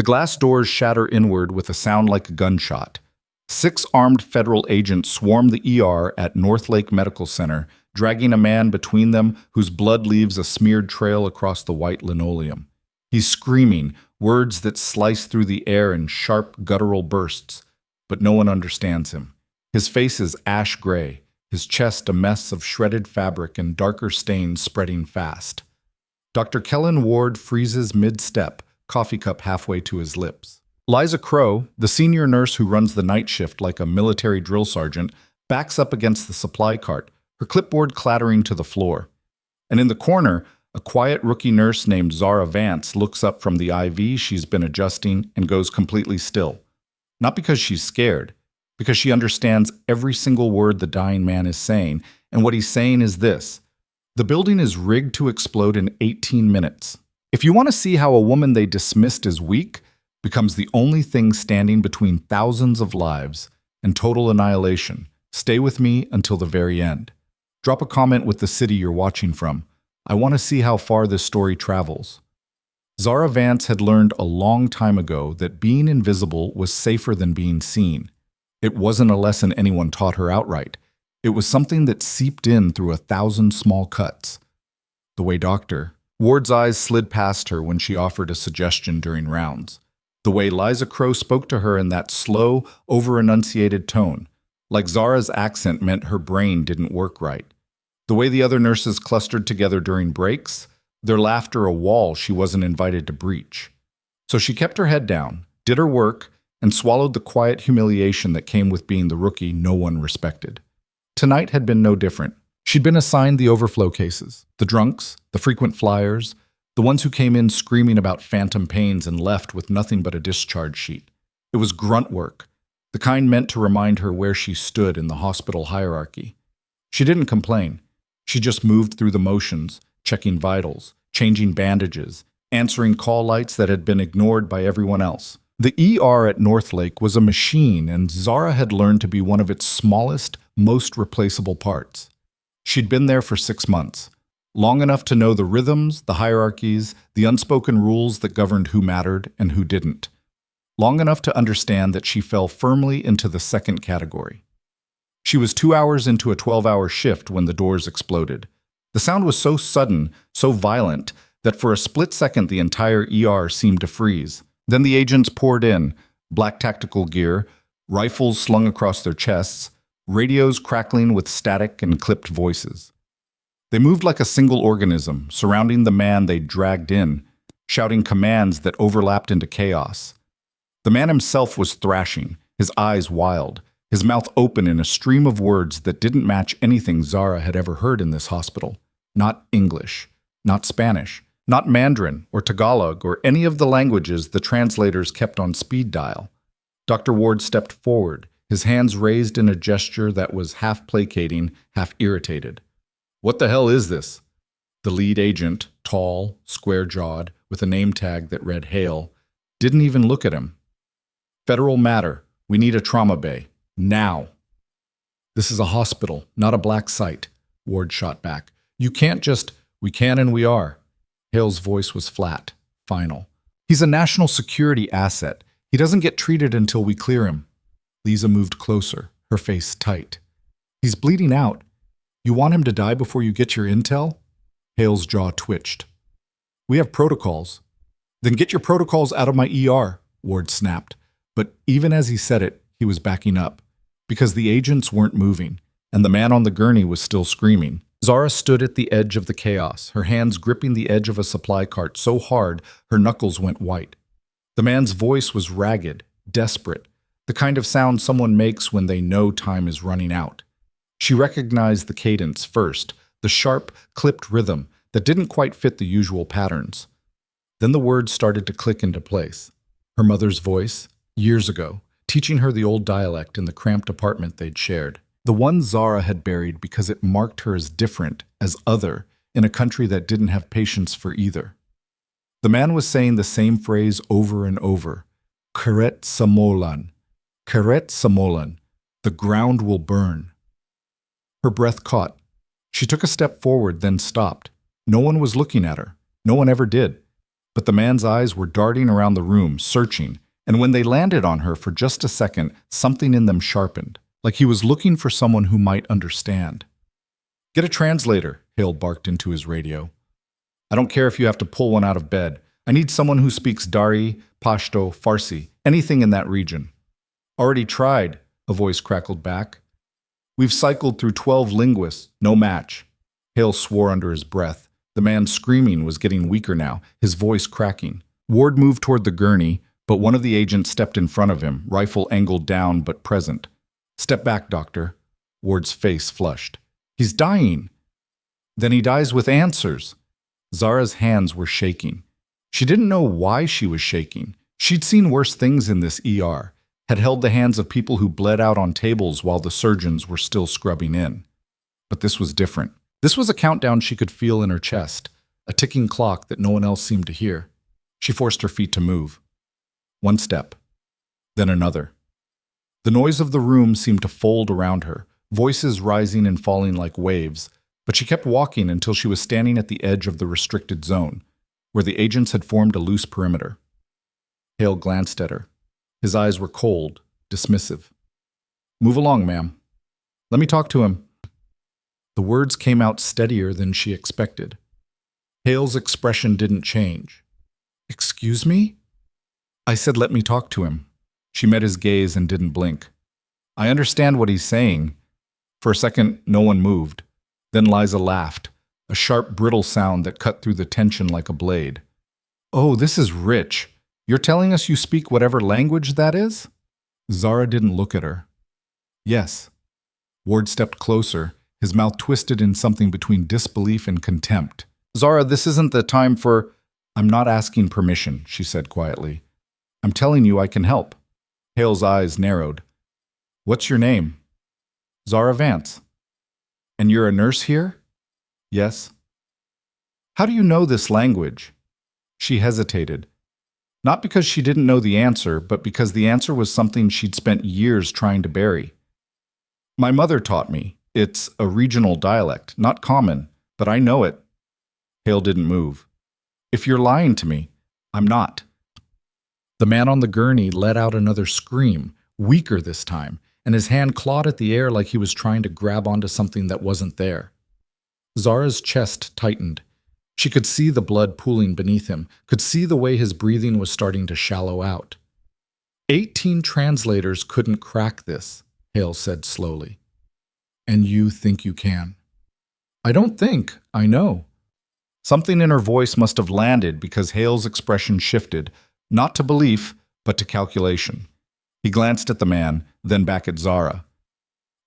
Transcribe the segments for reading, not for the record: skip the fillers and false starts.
The glass doors shatter inward with a sound like a gunshot. 6 armed federal agents swarm the ER at Northlake Medical Center, dragging a man between them whose blood leaves a smeared trail across the white linoleum. He's screaming, words that slice through the air in sharp, guttural bursts, but no one understands him. His face is ash gray, his chest a mess of shredded fabric and darker stains spreading fast. Dr. Kellen Ward freezes mid-step, coffee cup halfway to his lips. Liza Crow, the senior nurse who runs the night shift like a military drill sergeant, backs up against the supply cart, her clipboard clattering to the floor. And in the corner, a quiet rookie nurse named Zara Vance looks up from the IV she's been adjusting and goes completely still. Not because she's scared, because she understands every single word the dying man is saying, and what he's saying is this: the building is rigged to explode in 18 minutes. If you want to see how a woman they dismissed as weak becomes the only thing standing between thousands of lives and total annihilation, stay with me until the very end. Drop a comment with the city you're watching from. I want to see how far this story travels. Zara Vance had learned a long time ago that being invisible was safer than being seen. It wasn't a lesson anyone taught her outright. It was something that seeped in through 1,000 small cuts. The way Ward's eyes slid past her when she offered a suggestion during rounds. The way Liza Crow spoke to her in that slow, over-enunciated tone, like Zara's accent meant her brain didn't work right. The way the other nurses clustered together during breaks, their laughter a wall she wasn't invited to breach. So she kept her head down, did her work, and swallowed the quiet humiliation that came with being the rookie no one respected. Tonight had been no different. She'd been assigned the overflow cases, the drunks, the frequent flyers, the ones who came in screaming about phantom pains and left with nothing but a discharge sheet. It was grunt work, the kind meant to remind her where she stood in the hospital hierarchy. She didn't complain. She just moved through the motions, checking vitals, changing bandages, answering call lights that had been ignored by everyone else. The ER at Northlake was a machine, and Zara had learned to be one of its smallest, most replaceable parts. She'd been there for 6 months, long enough to know the rhythms, the hierarchies, the unspoken rules that governed who mattered and who didn't. Long enough to understand that she fell firmly into the second category. She was 2 hours into a 12-hour shift when the doors exploded. The sound was so sudden, so violent, that for a split second the entire ER seemed to freeze. Then the agents poured in, black tactical gear, rifles slung across their chests, radios crackling with static and clipped voices. They moved like a single organism, surrounding the man they'd dragged in, shouting commands that overlapped into chaos. The man himself was thrashing, his eyes wild, his mouth open in a stream of words that didn't match anything Zara had ever heard in this hospital. Not English, not Spanish, not Mandarin or Tagalog or any of the languages the translators kept on speed dial. Dr. Ward stepped forward, his hands raised in a gesture that was half placating, half irritated. "What the hell is this?" The lead agent, tall, square-jawed, with a name tag that read Hale, didn't even look at him. "Federal matter. We need a trauma bay. Now." "This is a hospital, not a black site," Ward shot back. "You can't just—" "We can and we are." Hale's voice was flat, final. "He's a national security asset. He doesn't get treated until we clear him." Lisa moved closer, her face tight. "He's bleeding out. You want him to die before you get your intel?" Hale's jaw twitched. "We have protocols." "Then get your protocols out of my ER," Ward snapped. But even as he said it, he was backing up, because the agents weren't moving, and the man on the gurney was still screaming. Zara stood at the edge of the chaos, her hands gripping the edge of a supply cart so hard her knuckles went white. The man's voice was ragged, desperate, the kind of sound someone makes when they know time is running out. She recognized the cadence first, the sharp, clipped rhythm that didn't quite fit the usual patterns. Then the words started to click into place. Her mother's voice, years ago, teaching her the old dialect in the cramped apartment they'd shared. The one Zara had buried because it marked her as different, as other, in a country that didn't have patience for either. The man was saying the same phrase over and over. Karet Samolan. Karet Samolan. The ground will burn. Her breath caught. She took a step forward, then stopped. No one was looking at her. No one ever did. But the man's eyes were darting around the room, searching, and when they landed on her for just a second, something in them sharpened, like he was looking for someone who might understand. "Get a translator," Hale barked into his radio. "I don't care if you have to pull one out of bed. I need someone who speaks Dari, Pashto, Farsi, anything in that region." "Already tried," a voice crackled back. "We've cycled through 12 linguists, no match." Hale swore under his breath. The man's screaming was getting weaker now, his voice cracking. Ward moved toward the gurney, but one of the agents stepped in front of him, rifle angled down but present. "Step back, doctor." Ward's face flushed. "He's dying." "Then he dies with answers." Zara's hands were shaking. She didn't know why she was shaking. She'd seen worse things in this ER, had held the hands of people who bled out on tables while the surgeons were still scrubbing in. But this was different. This was a countdown she could feel in her chest, a ticking clock that no one else seemed to hear. She forced her feet to move. One step, then another. The noise of the room seemed to fold around her, voices rising and falling like waves, but she kept walking until she was standing at the edge of the restricted zone, where the agents had formed a loose perimeter. Hale glanced at her. His eyes were cold, dismissive. "Move along, ma'am." "Let me talk to him." The words came out steadier than she expected. Hale's expression didn't change. "Excuse me?" "I said let me talk to him." She met his gaze and didn't blink. "I understand what he's saying." For a second, no one moved. Then Liza laughed, a sharp, brittle sound that cut through the tension like a blade. "Oh, this is rich. You're telling us you speak whatever language that is?" Zara didn't look at her. "Yes." Ward stepped closer, his mouth twisted in something between disbelief and contempt. "Zara, this isn't the time for—" "I'm not asking permission," she said quietly. "I'm telling you I can help." Hale's eyes narrowed. "What's your name?" "Zara Vance." "And you're a nurse here?" "Yes." "How do you know this language?" She hesitated. Not because she didn't know the answer, but because the answer was something she'd spent years trying to bury. "My mother taught me. It's a regional dialect, not common, but I know it." Hale didn't move. "If you're lying to me, I'm not." The man on the gurney let out another scream, weaker this time, and his hand clawed at the air like he was trying to grab onto something that wasn't there. Zara's chest tightened. She could see the blood pooling beneath him, could see the way his breathing was starting to shallow out. 18 translators couldn't crack this, Hale said slowly. "And you think you can?" "I don't think, I know." Something in her voice must have landed because Hale's expression shifted, not to belief, but to calculation. He glanced at the man, then back at Zara.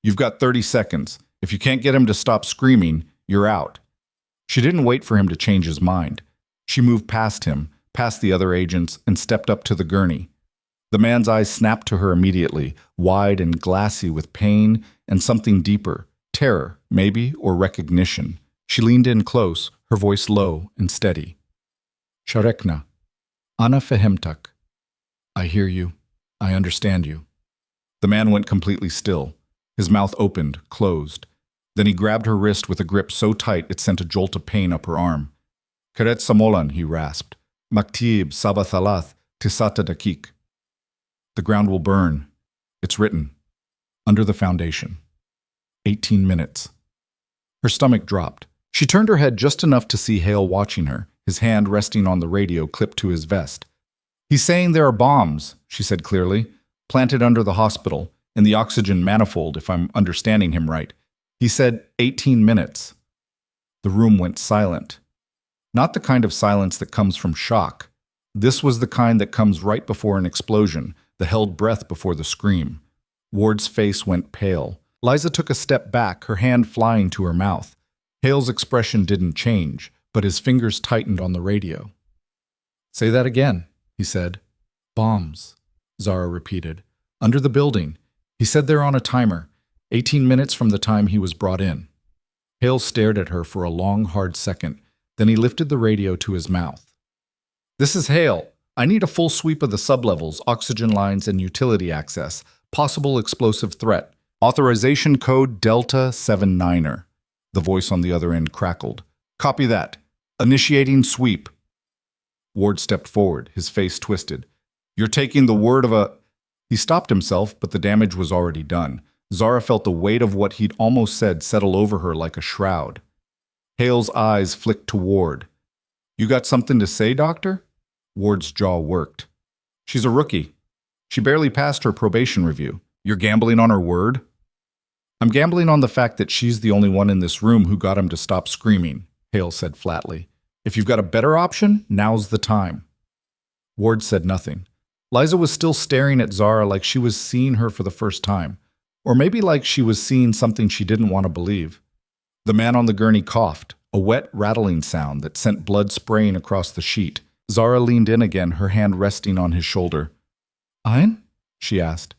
"You've got 30 seconds. If you can't get him to stop screaming, you're out." She didn't wait for him to change his mind. She moved past him, past the other agents, and stepped up to the gurney. The man's eyes snapped to her immediately, wide and glassy with pain and something deeper, terror, maybe, or recognition. She leaned in close, her voice low and steady. "Sharekna, Ana fehemtak." "I hear you. I understand you." The man went completely still. His mouth opened, closed. Then he grabbed her wrist with a grip so tight it sent a jolt of pain up her arm. "Keret Samolan," he rasped. "Maktib Sabathalath Tisata Dakik." "The ground will burn." It's written. Under the foundation. 18 minutes. Her stomach dropped. She turned her head just enough to see Hale watching her, his hand resting on the radio clipped to his vest. "He's saying there are bombs," she said clearly, "planted under the hospital, in the oxygen manifold, if I'm understanding him right. He said 18 minutes. The room went silent. Not the kind of silence that comes from shock. This was the kind that comes right before an explosion, the held breath before the scream. Ward's face went pale. Liza took a step back, her hand flying to her mouth. Hale's expression didn't change, but his fingers tightened on the radio. "Say that again," he said. "Bombs," Zara repeated. "Under the building. He said they're on a timer. 18 minutes from the time he was brought in." Hale stared at her for a long, hard second. Then he lifted the radio to his mouth. "This is Hale. I need a full sweep of the sublevels, oxygen lines, and utility access. Possible explosive threat. Authorization code Delta 79er. The voice on the other end crackled. "Copy that. Initiating sweep." Ward stepped forward, his face twisted. You're taking the word of a... He stopped himself, but the damage was already done. Zara felt the weight of what he'd almost said settle over her like a shroud. Hale's eyes flicked to Ward. You got something to say, Doctor? Ward's jaw worked. She's a rookie. She barely passed her probation review. You're gambling on her word? I'm gambling on the fact that she's the only one in this room who got him to stop screaming, Hale said flatly. If you've got a better option, now's the time. Ward said nothing. Liza was still staring at Zara like she was seeing her for the first time, or maybe like she was seeing something she didn't want to believe. The man on the gurney coughed, a wet, rattling sound that sent blood spraying across the sheet. Zara leaned in again, her hand resting on his shoulder. Ein? She asked.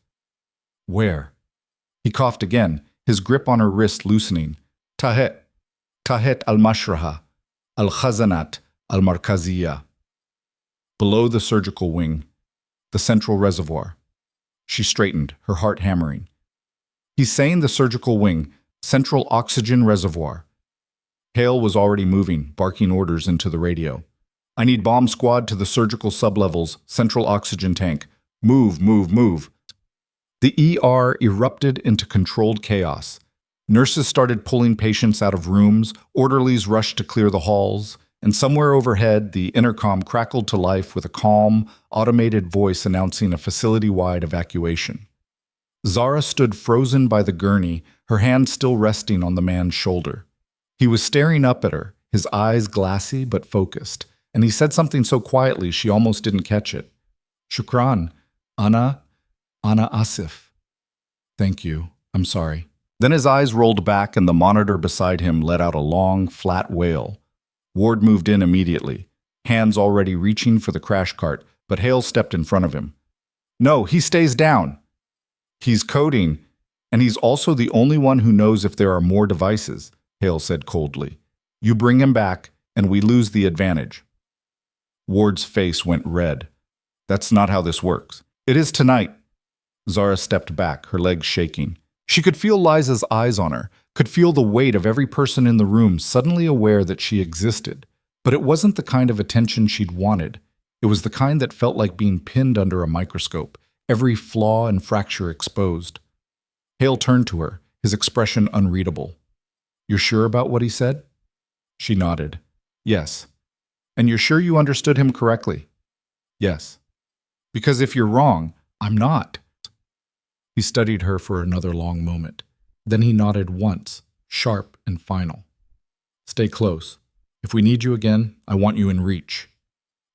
Where? He coughed again, his grip on her wrist loosening. Tahet al-Mashraha, al-Khazanat al-Markaziyya. Below the surgical wing, the central reservoir. She straightened, her heart hammering. He's saying the surgical wing, central oxygen reservoir. Hale was already moving, barking orders into the radio. I need bomb squad to the surgical sublevels, central oxygen tank. Move, move, move. The ER erupted into controlled chaos. Nurses started pulling patients out of rooms, orderlies rushed to clear the halls, and somewhere overhead, the intercom crackled to life with a calm, automated voice announcing a facility-wide evacuation. Zara stood frozen by the gurney, her hand still resting on the man's shoulder. He was staring up at her, his eyes glassy but focused, and he said something so quietly she almost didn't catch it. Shukran, Ana Asif. Thank you. I'm sorry. Then his eyes rolled back and the monitor beside him let out a long, flat wail. Ward moved in immediately, hands already reaching for the crash cart, but Hale stepped in front of him. No, he stays down. He's coding, and he's also the only one who knows if there are more devices, Hale said coldly. You bring him back, and we lose the advantage. Ward's face went red. That's not how this works. It is tonight. Zara stepped back, her legs shaking. She could feel Liza's eyes on her, could feel the weight of every person in the room suddenly aware that she existed. But it wasn't the kind of attention she'd wanted. It was the kind that felt like being pinned under a microscope, every flaw and fracture exposed. Hale turned to her, his expression unreadable. You're sure about what he said? She nodded. Yes. And you're sure you understood him correctly? Yes. Because if you're wrong, I'm not. He studied her for another long moment. Then he nodded once, sharp and final. Stay close. If we need you again, I want you in reach.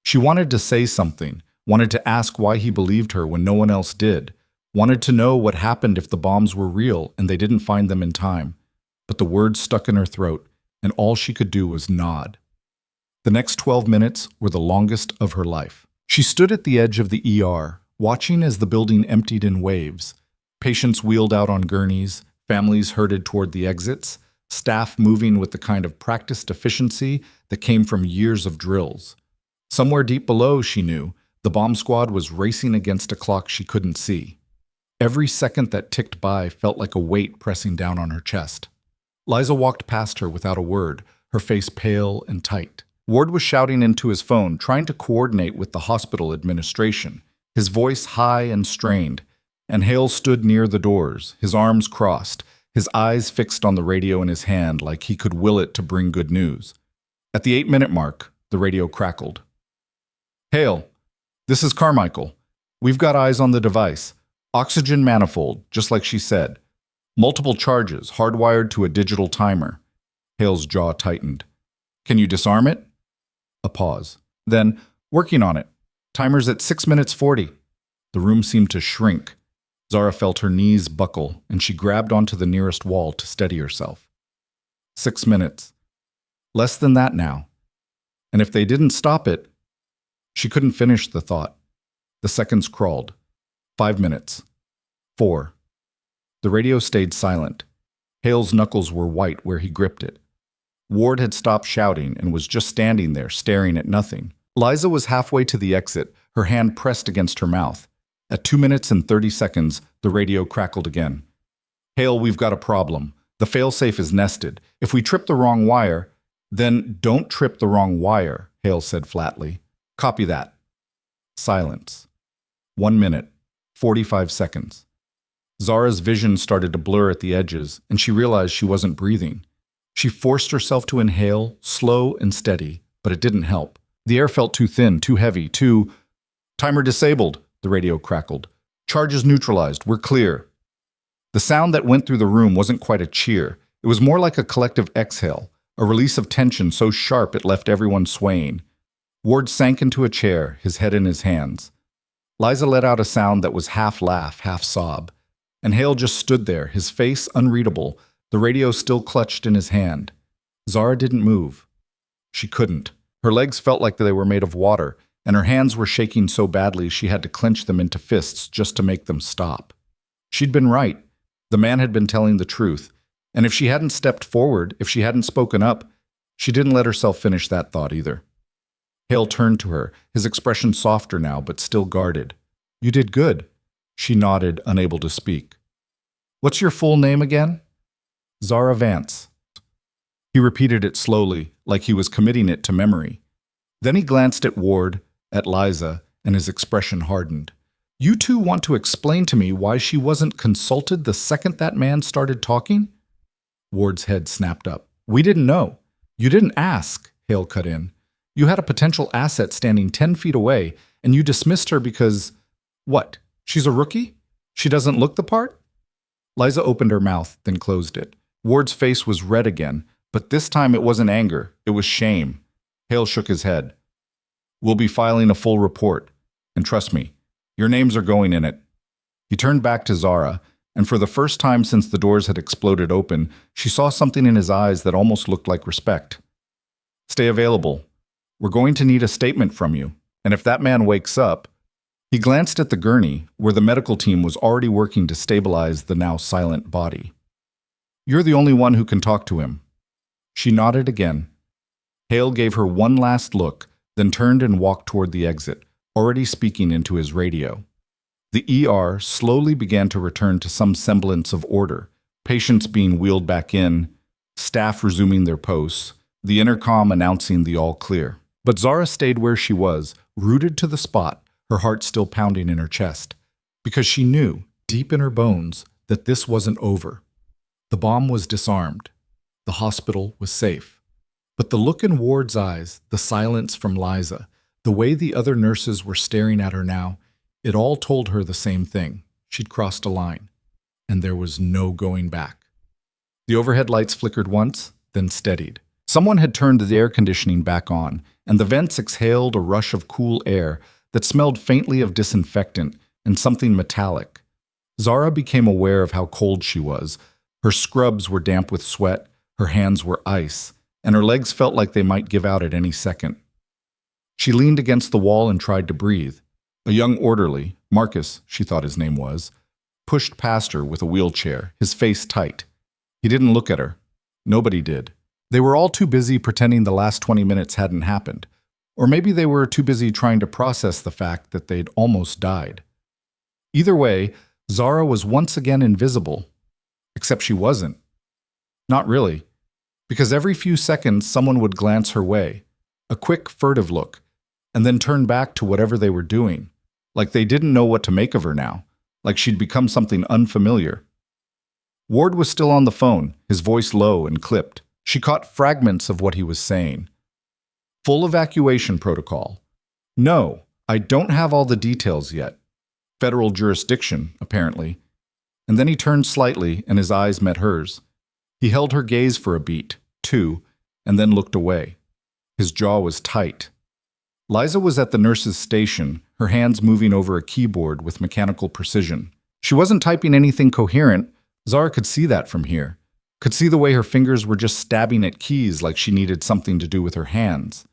She wanted to say something, wanted to ask why he believed her when no one else did, wanted to know what happened if the bombs were real and they didn't find them in time. But the words stuck in her throat, and all she could do was nod. The next 12 minutes were the longest of her life. She stood at the edge of the ER, watching as the building emptied in waves. Patients wheeled out on gurneys, families herded toward the exits, staff moving with the kind of practiced efficiency that came from years of drills. Somewhere deep below, she knew, the bomb squad was racing against a clock she couldn't see. Every second that ticked by felt like a weight pressing down on her chest. Liza walked past her without a word, her face pale and tight. Ward was shouting into his phone, trying to coordinate with the hospital administration, his voice high and strained, and Hale stood near the doors, his arms crossed, his eyes fixed on the radio in his hand like he could will it to bring good news. At the 8-minute mark, the radio crackled. Hale, this is Carmichael. We've got eyes on the device. Oxygen manifold, just like she said. Multiple charges, hardwired to a digital timer. Hale's jaw tightened. Can you disarm it? A pause. Then, working on it. Timer's at 6 minutes 40. The room seemed to shrink. Zara felt her knees buckle, and she grabbed onto the nearest wall to steady herself. 6 minutes. Less than that now. And if they didn't stop it... She couldn't finish the thought. The seconds crawled. 5 minutes. 4. The radio stayed silent. Hale's knuckles were white where he gripped it. Ward had stopped shouting and was just standing there, staring at nothing. Liza was halfway to the exit, her hand pressed against her mouth. At 2 minutes and 30 seconds, the radio crackled again. Hale, we've got a problem. The failsafe is nested. If we trip the wrong wire, then don't trip the wrong wire, Hale said flatly. Copy that. Silence. 1 minute, 45 seconds. Zara's vision started to blur at the edges, and she realized she wasn't breathing. She forced herself to inhale, slow and steady, but it didn't help. The air felt too thin, too heavy, too... Timer disabled, the radio crackled. Charges neutralized, we're clear. The sound that went through the room wasn't quite a cheer. It was more like a collective exhale, a release of tension so sharp it left everyone swaying. Ward sank into a chair, his head in his hands. Liza let out a sound that was half laugh, half sob. And Hale just stood there, his face unreadable, the radio still clutched in his hand. Zara didn't move. She couldn't. Her legs felt like they were made of water, and her hands were shaking so badly she had to clench them into fists just to make them stop. She'd been right. The man had been telling the truth. And if she hadn't stepped forward, if she hadn't spoken up, she didn't let herself finish that thought either. Hale turned to her, his expression softer now, but still guarded. You did good. She nodded, unable to speak. What's your full name again? Zara Vance. He repeated it slowly, like he was committing it to memory. Then he glanced at Ward, at Liza, and his expression hardened. You two want to explain to me why she wasn't consulted the second that man started talking? Ward's head snapped up. We didn't know. You didn't ask, Hale cut in. You had a potential asset standing 10 feet away, and you dismissed her because... What? She's a rookie? She doesn't look the part? Liza opened her mouth, then closed it. Ward's face was red again, but this time it wasn't anger, it was shame. Hale shook his head. We'll be filing a full report, and trust me, your names are going in it. He turned back to Zara, and for the first time since the doors had exploded open, she saw something in his eyes that almost looked like respect. Stay available. We're going to need a statement from you, and if that man wakes up... He glanced at the gurney, where the medical team was already working to stabilize the now silent body. You're the only one who can talk to him. She nodded again. Hale gave her one last look, then turned and walked toward the exit, already speaking into his radio. The ER slowly began to return to some semblance of order, patients being wheeled back in, staff resuming their posts, the intercom announcing the all clear. But Zara stayed where she was, rooted to the spot, her heart still pounding in her chest, because she knew, deep in her bones, that this wasn't over. The bomb was disarmed. The hospital was safe. But the look in Ward's eyes, the silence from Liza, the way the other nurses were staring at her now, it all told her the same thing. She'd crossed a line, and there was no going back. The overhead lights flickered once, then steadied. Someone had turned the air conditioning back on, and the vents exhaled a rush of cool air that smelled faintly of disinfectant and something metallic. Zara became aware of how cold she was. Her scrubs were damp with sweat, her hands were ice, and her legs felt like they might give out at any second. She leaned against the wall and tried to breathe. A young orderly, Marcus, she thought his name was, pushed past her with a wheelchair, his face tight. He didn't look at her. Nobody did. They were all too busy pretending the last 20 minutes hadn't happened. Or maybe they were too busy trying to process the fact that they'd almost died. Either way, Zara was once again invisible. Except she wasn't. Not really. Because every few seconds someone would glance her way, a quick, furtive look, and then turn back to whatever they were doing, like they didn't know what to make of her now, like she'd become something unfamiliar. Ward was still on the phone, his voice low and clipped. She caught fragments of what he was saying. Full evacuation protocol. No, I don't have all the details yet. Federal jurisdiction, apparently. And then he turned slightly and his eyes met hers. He held her gaze for a beat, two, and then looked away. His jaw was tight. Liza was at the nurse's station, her hands moving over a keyboard with mechanical precision. She wasn't typing anything coherent. Zara could see that from here. Could see the way her fingers were just stabbing at keys like she needed something to do with her hands.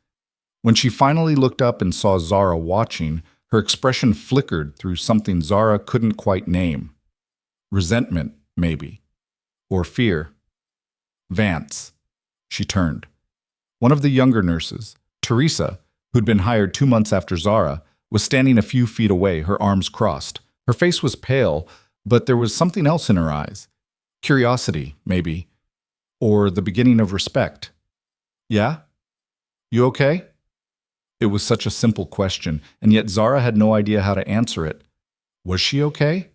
When she finally looked up and saw Zara watching, her expression flickered through something Zara couldn't quite name. Resentment, maybe. Or fear. Vance. She turned. One of the younger nurses, Teresa, who'd been hired 2 months after Zara, was standing a few feet away, her arms crossed. Her face was pale, but there was something else in her eyes. Curiosity, maybe. Or the beginning of respect. Yeah? You okay? It was such a simple question, and yet Zara had no idea how to answer it. Was she okay?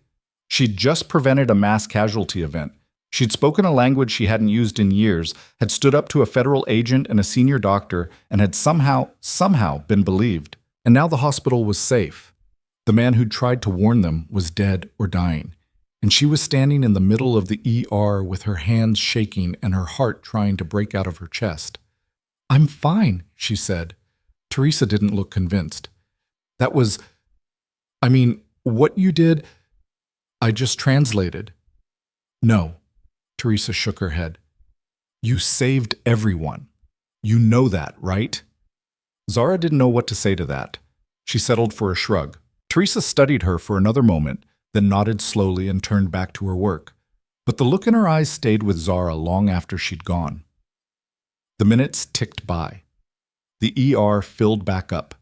She'd just prevented a mass casualty event. She'd spoken a language she hadn't used in years, had stood up to a federal agent and a senior doctor, and had somehow been believed. And now the hospital was safe. The man who'd tried to warn them was dead or dying, and she was standing in the middle of the ER with her hands shaking and her heart trying to break out of her chest. "I'm fine," she said. Teresa didn't look convinced. What you did, I just translated." "No," Teresa shook her head. "You saved everyone. You know that, right?" Zara didn't know what to say to that. She settled for a shrug. Teresa studied her for another moment, then nodded slowly and turned back to her work. But the look in her eyes stayed with Zara long after she'd gone. The minutes ticked by. The ER filled back up.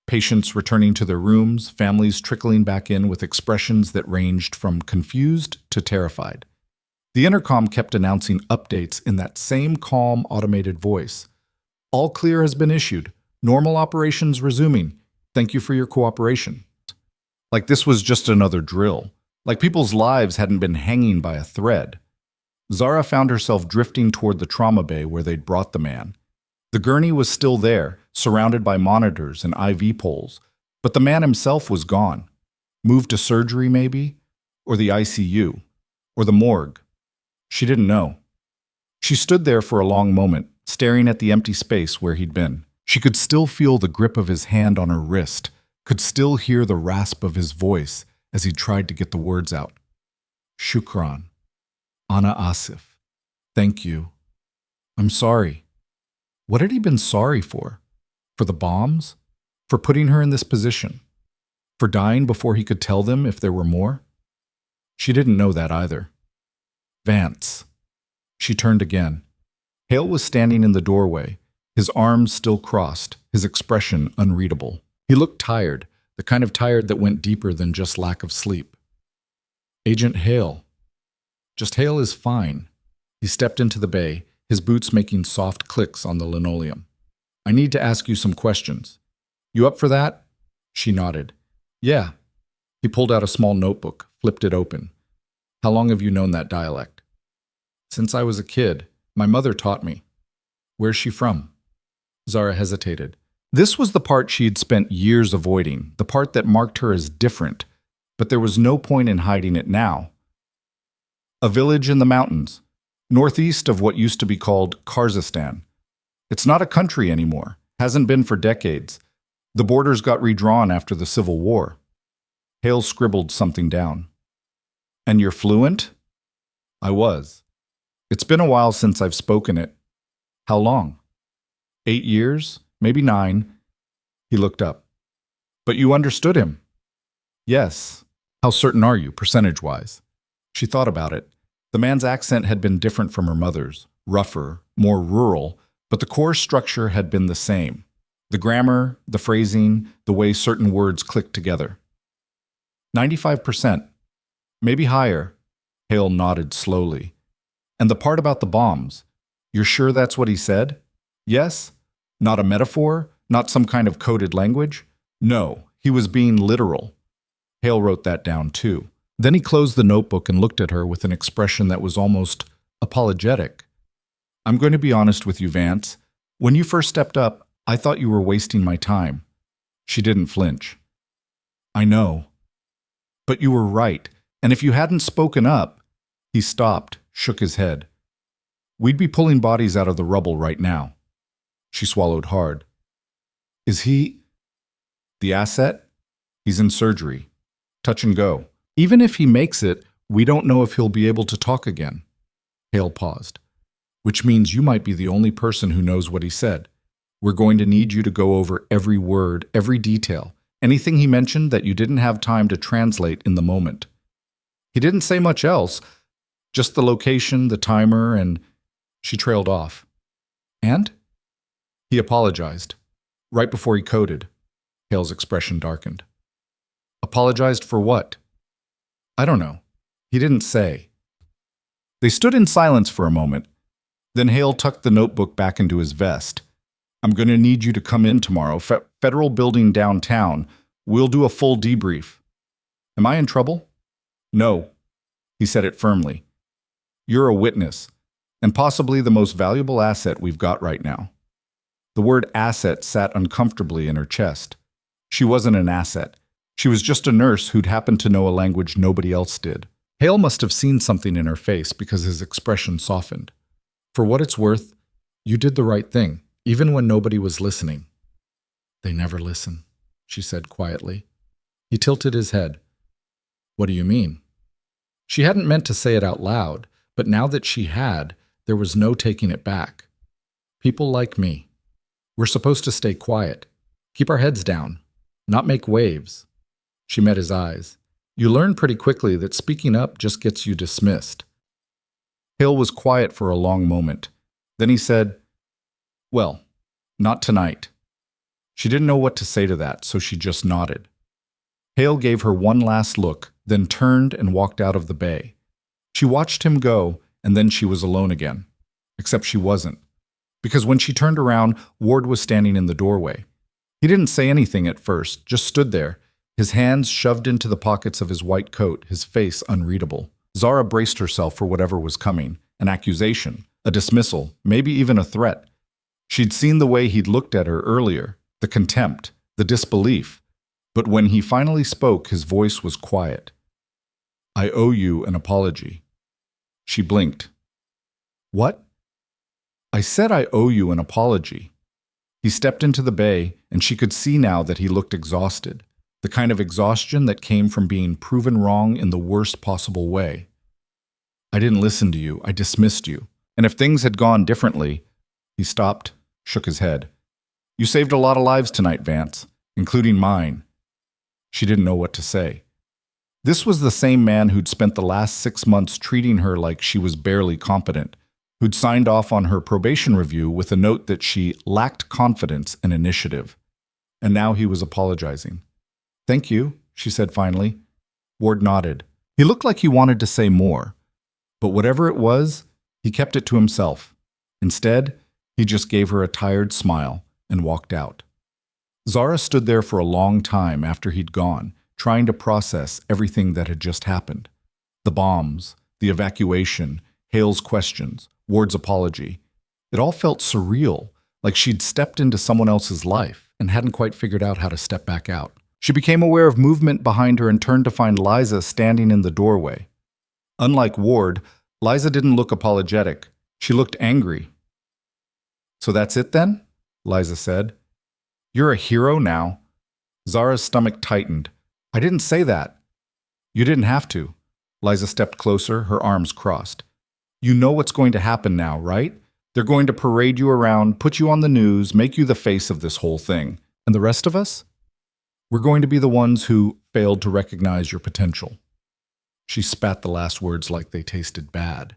Patients returning to their rooms, families trickling back in with expressions that ranged from confused to terrified. The intercom kept announcing updates in that same calm, automated voice. "All clear has been issued. Normal operations resuming. Thank you for your cooperation." Like this was just another drill. Like people's lives hadn't been hanging by a thread. Zara found herself drifting toward the trauma bay where they'd brought the man. The gurney was still there, surrounded by monitors and IV poles, but the man himself was gone. Moved to surgery, maybe? Or the ICU? Or the morgue? She didn't know. She stood there for a long moment, staring at the empty space where he'd been. She could still feel the grip of his hand on her wrist, could still hear the rasp of his voice as he tried to get the words out. "Shukran. Ana Asif. Thank you. I'm sorry." What had he been sorry for? For the bombs? For putting her in this position? For dying before he could tell them if there were more? She didn't know that either. "Vance." She turned again. Hale was standing in the doorway, his arms still crossed, his expression unreadable. He looked tired, the kind of tired that went deeper than just lack of sleep. "Agent Hale." "Just Hale is fine." He stepped into the bay, his boots making soft clicks on the linoleum. "I need to ask you some questions. You up for that?" She nodded. "Yeah." He pulled out a small notebook, flipped it open. "How long have you known that dialect?" "Since I was a kid. My mother taught me." "Where's she from?" Zara hesitated. This was the part she had spent years avoiding, the part that marked her as different, but there was no point in hiding it now. "A village in the mountains, northeast of what used to be called Kazakhstan. It's not a country anymore, hasn't been for decades. The borders got redrawn after the Civil War." Hale scribbled something down. "And you're fluent?" "I was. It's been a while since I've spoken it." "How long?" 8 years, maybe 9. He looked up. "But you understood him?" "Yes." "How certain are you, percentage-wise?" She thought about it. The man's accent had been different from her mother's, rougher, more rural, but the core structure had been the same. The grammar, the phrasing, the way certain words clicked together. 95%. Maybe higher. Hale nodded slowly. "And the part about the bombs, you're sure that's what he said? Yes? Not a metaphor? Not some kind of coded language?" "No, he was being literal." Hale wrote that down too. Then he closed the notebook and looked at her with an expression that was almost apologetic. "I'm going to be honest with you, Vance. When you first stepped up, I thought you were wasting my time." She didn't flinch. "I know. But you were right, and if you hadn't spoken up..." He stopped, shook his head. "We'd be pulling bodies out of the rubble right now." She swallowed hard. "Is he..." "The asset? He's in surgery. Touch and go. Even if he makes it, we don't know if he'll be able to talk again." Hale paused. "Which means you might be the only person who knows what he said. We're going to need you to go over every word, every detail, anything he mentioned that you didn't have time to translate in the moment." He didn't say much else, just the location, the timer, and... She trailed off. "And?" He apologized. Right before he coded. Hale's expression darkened. "Apologized for what?" "I don't know. He didn't say." They stood in silence for a moment. Then Hale tucked the notebook back into his vest. I'm going to need you to come in tomorrow. Federal building downtown. We'll do a full debrief. Am I in trouble? No, he said it firmly. You're a witness, and possibly the most valuable asset we've got right now. The word asset sat uncomfortably in her chest. She wasn't an asset. She was just a nurse who'd happened to know a language nobody else did. Hale must have seen something in her face because his expression softened. For what it's worth, you did the right thing, even when nobody was listening. They never listen, she said quietly. He tilted his head. What do you mean? She hadn't meant to say it out loud, but now that she had, there was no taking it back. People like me. We're supposed to stay quiet, keep our heads down, not make waves. She met his eyes. You learn pretty quickly that speaking up just gets you dismissed. Hale was quiet for a long moment. Then he said, Well, not tonight. She didn't know what to say to that, so she just nodded. Hale gave her one last look, then turned and walked out of the bay. She watched him go, and then she was alone again. Except she wasn't. Because when she turned around, Ward was standing in the doorway. He didn't say anything at first, just stood there, his hands shoved into the pockets of his white coat, his face unreadable. Zara braced herself for whatever was coming, an accusation, a dismissal, maybe even a threat. She'd seen the way he'd looked at her earlier, the contempt, the disbelief. But when he finally spoke, his voice was quiet. I owe you an apology. She blinked. What? I said I owe you an apology. He stepped into the bay, and she could see now that he looked exhausted, the kind of exhaustion that came from being proven wrong in the worst possible way. I didn't listen to you. I dismissed you. And if things had gone differently... He stopped, shook his head. You saved a lot of lives tonight, Vance, including mine. She didn't know what to say. This was the same man who'd spent the last 6 months treating her like she was barely competent, who'd signed off on her probation review with a note that she lacked confidence and initiative. And now he was apologizing. Thank you, she said finally. Ward nodded. He looked like he wanted to say more. But whatever it was, he kept it to himself. Instead, he just gave her a tired smile and walked out. Zara stood there for a long time after he'd gone, trying to process everything that had just happened. The bombs, the evacuation, Hale's questions, Ward's apology. It all felt surreal, like she'd stepped into someone else's life and hadn't quite figured out how to step back out. She became aware of movement behind her and turned to find Liza standing in the doorway. Unlike Ward, Liza didn't look apologetic. She looked angry. So that's it then? Liza said. You're a hero now. Zara's stomach tightened. I didn't say that. You didn't have to. Liza stepped closer, her arms crossed. You know what's going to happen now, right? They're going to parade you around, put you on the news, make you the face of this whole thing. And the rest of us? We're going to be the ones who failed to recognize your potential. She spat the last words like they tasted bad.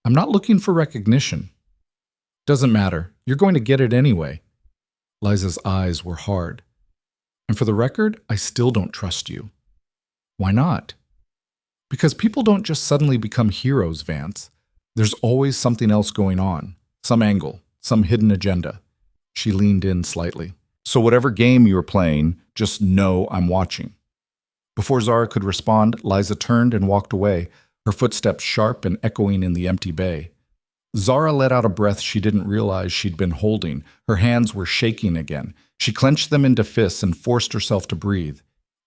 I'm not looking for recognition. Doesn't matter. You're going to get it anyway. Liza's eyes were hard. And for the record, I still don't trust you. Why not? Because people don't just suddenly become heroes, Vance. There's always something else going on. Some angle, some hidden agenda. She leaned in slightly. So whatever game you're playing, just know I'm watching. Before Zara could respond, Liza turned and walked away, her footsteps sharp and echoing in the empty bay. Zara let out a breath she didn't realize she'd been holding. Her hands were shaking again. She clenched them into fists and forced herself to breathe.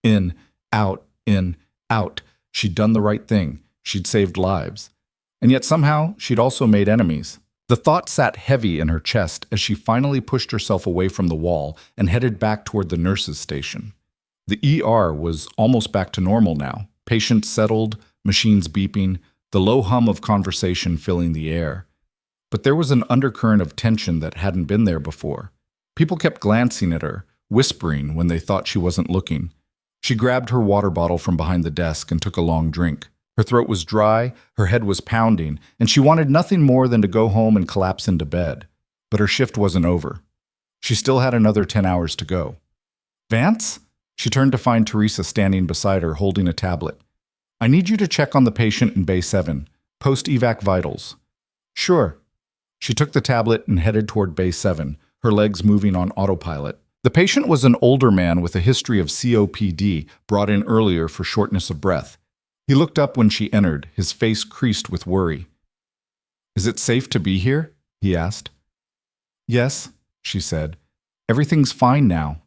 In, out, in, out. She'd done the right thing. She'd saved lives. And yet somehow, she'd also made enemies. The thought sat heavy in her chest as she finally pushed herself away from the wall and headed back toward the nurse's station. The ER was almost back to normal now. Patients settled, machines beeping, the low hum of conversation filling the air. But there was an undercurrent of tension that hadn't been there before. People kept glancing at her, whispering when they thought she wasn't looking. She grabbed her water bottle from behind the desk and took a long drink. Her throat was dry, her head was pounding, and she wanted nothing more than to go home and collapse into bed. But her shift wasn't over. She still had another 10 hours to go. Vance? She turned to find Teresa standing beside her, holding a tablet. I need you to check on the patient in Bay 7. Post-evac vitals. Sure. She took the tablet and headed toward Bay 7, her legs moving on autopilot. The patient was an older man with a history of COPD, brought in earlier for shortness of breath. He looked up when she entered, his face creased with worry. "Is it safe to be here?" he asked. "Yes," she said. "Everything's fine now."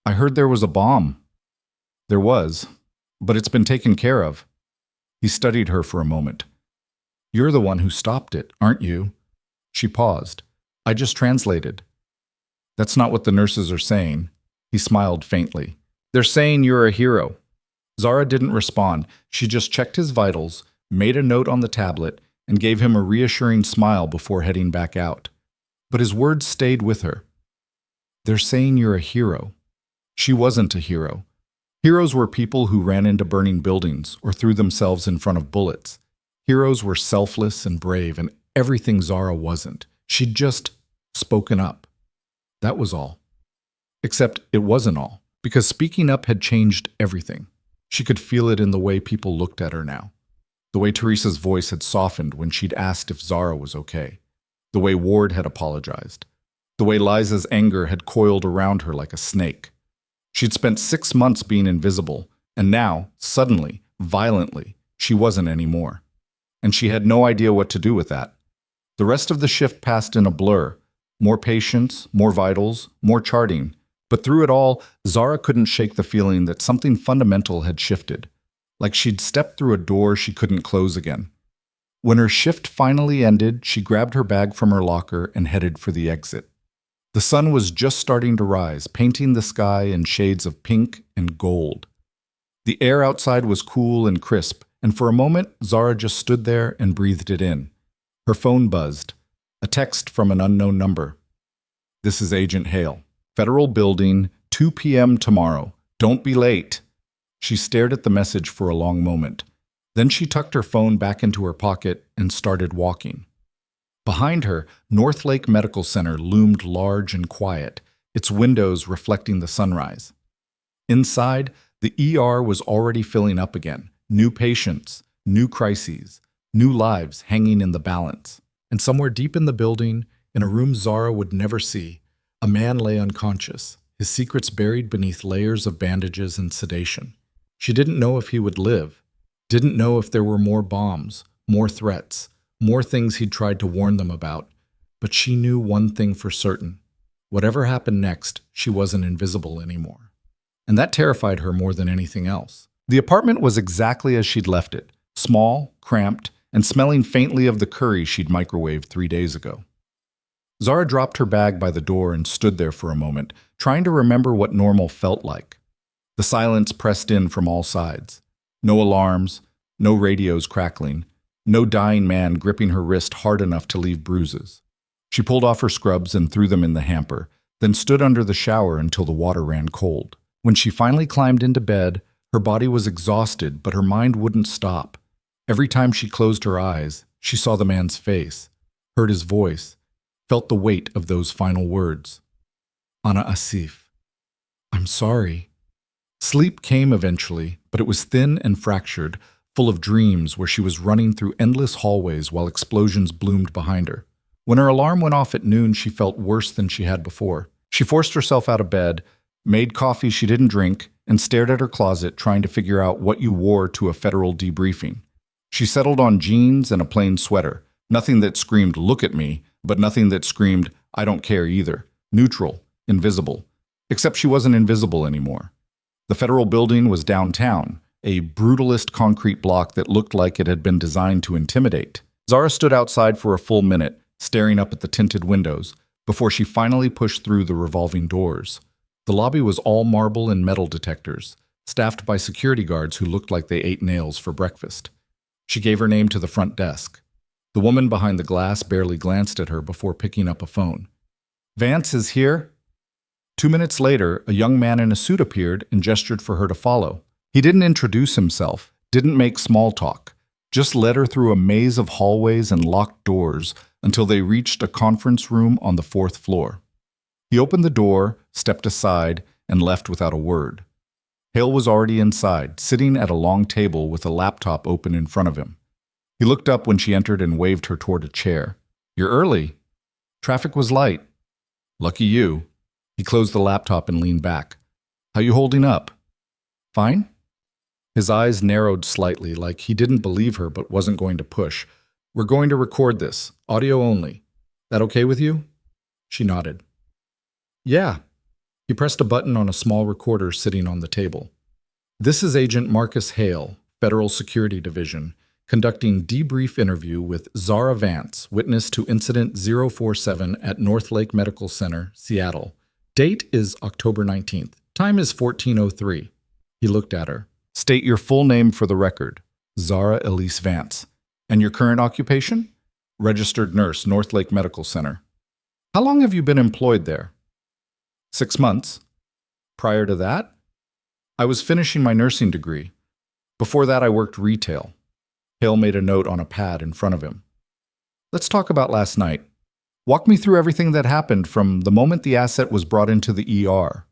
"I heard there was a bomb." "There was, but it's been taken care of." He studied her for a moment. "You're the one who stopped it, aren't you?" She paused. "I just translated." "That's not what the nurses are saying." He smiled faintly. "They're saying you're a hero." Zara didn't respond. She just checked his vitals, made a note on the tablet, and gave him a reassuring smile before heading back out. But his words stayed with her. "They're saying you're a hero." She wasn't a hero. Heroes were people who ran into burning buildings or threw themselves in front of bullets. Heroes were selfless and brave, and everything Zara wasn't. She'd just spoken up. That was all. Except it wasn't all, because speaking up had changed everything. She could feel it in the way people looked at her now. The way Teresa's voice had softened when she'd asked if Zara was okay. The way Ward had apologized. The way Liza's anger had coiled around her like a snake. She'd spent 6 months being invisible, and now, suddenly, violently, she wasn't anymore. And she had no idea what to do with that. The rest of the shift passed in a blur. More patients, more vitals, more charting. But through it all, Zara couldn't shake the feeling that something fundamental had shifted. Like she'd stepped through a door she couldn't close again. When her shift finally ended, she grabbed her bag from her locker and headed for the exit. The sun was just starting to rise, painting the sky in shades of pink and gold. The air outside was cool and crisp, and for a moment, Zara just stood there and breathed it in. Her phone buzzed. A text from an unknown number. "This is Agent Hale. Federal Building, 2 p.m. tomorrow. Don't be late." She stared at the message for a long moment. Then she tucked her phone back into her pocket and started walking. Behind her, North Lake Medical Center loomed large and quiet, its windows reflecting the sunrise. Inside, the ER was already filling up again. New patients, new crises, new lives hanging in the balance. And somewhere deep in the building, in a room Zara would never see, a man lay unconscious, his secrets buried beneath layers of bandages and sedation. She didn't know if he would live, didn't know if there were more bombs, more threats, more things he'd tried to warn them about, but she knew one thing for certain. Whatever happened next, she wasn't invisible anymore. And that terrified her more than anything else. The apartment was exactly as she'd left it, small, cramped, and smelling faintly of the curry she'd microwaved 3 days ago. Zara dropped her bag by the door and stood there for a moment, trying to remember what normal felt like. The silence pressed in from all sides. No alarms, no radios crackling, no dying man gripping her wrist hard enough to leave bruises. She pulled off her scrubs and threw them in the hamper, then stood under the shower until the water ran cold. When she finally climbed into bed, her body was exhausted, but her mind wouldn't stop. Every time she closed her eyes, she saw the man's face, heard his voice, felt the weight of those final words. "Ana Asif. I'm sorry." Sleep came eventually, but it was thin and fractured, full of dreams where she was running through endless hallways while explosions bloomed behind her. When her alarm went off at noon, she felt worse than she had before. She forced herself out of bed, made coffee she didn't drink, and stared at her closet trying to figure out what you wore to a federal debriefing. She settled on jeans and a plain sweater. Nothing that screamed, "Look at me," but nothing that screamed, "I don't care" either. Neutral, invisible. Except she wasn't invisible anymore. The federal building was downtown, a brutalist concrete block that looked like it had been designed to intimidate. Zara stood outside for a full minute, staring up at the tinted windows, before she finally pushed through the revolving doors. The lobby was all marble and metal detectors, staffed by security guards who looked like they ate nails for breakfast. She gave her name to the front desk. The woman behind the glass barely glanced at her before picking up a phone. "Vance is here?" 2 minutes later, a young man in a suit appeared and gestured for her to follow. He didn't introduce himself, didn't make small talk, just led her through a maze of hallways and locked doors until they reached a conference room on the 4th floor. He opened the door, stepped aside, and left without a word. Hale was already inside, sitting at a long table with a laptop open in front of him. He looked up when she entered and waved her toward a chair. "You're early." "Traffic was light." Lucky you. He closed the laptop and leaned back. How you holding up? Fine? His eyes narrowed slightly, like he didn't believe her but wasn't going to push. We're going to record this, audio only. That okay with you? She nodded. Yeah. He pressed a button on a small recorder sitting on the table. This is Agent Marcus Hale, Federal Security Division, conducting debrief interview with Zara Vance, witness to Incident 047 at Northlake Medical Center, Seattle. Date is October 19th. Time is 14:03. He looked at her. State your full name for the record. Zara Elise Vance. And your current occupation? Registered nurse, Northlake Medical Center. How long have you been employed there? 6 months. Prior to that? I was finishing my nursing degree. Before that, I worked retail. Hale made a note on a pad in front of him. Let's talk about last night. Walk me through everything that happened from the moment the asset was brought into the ER.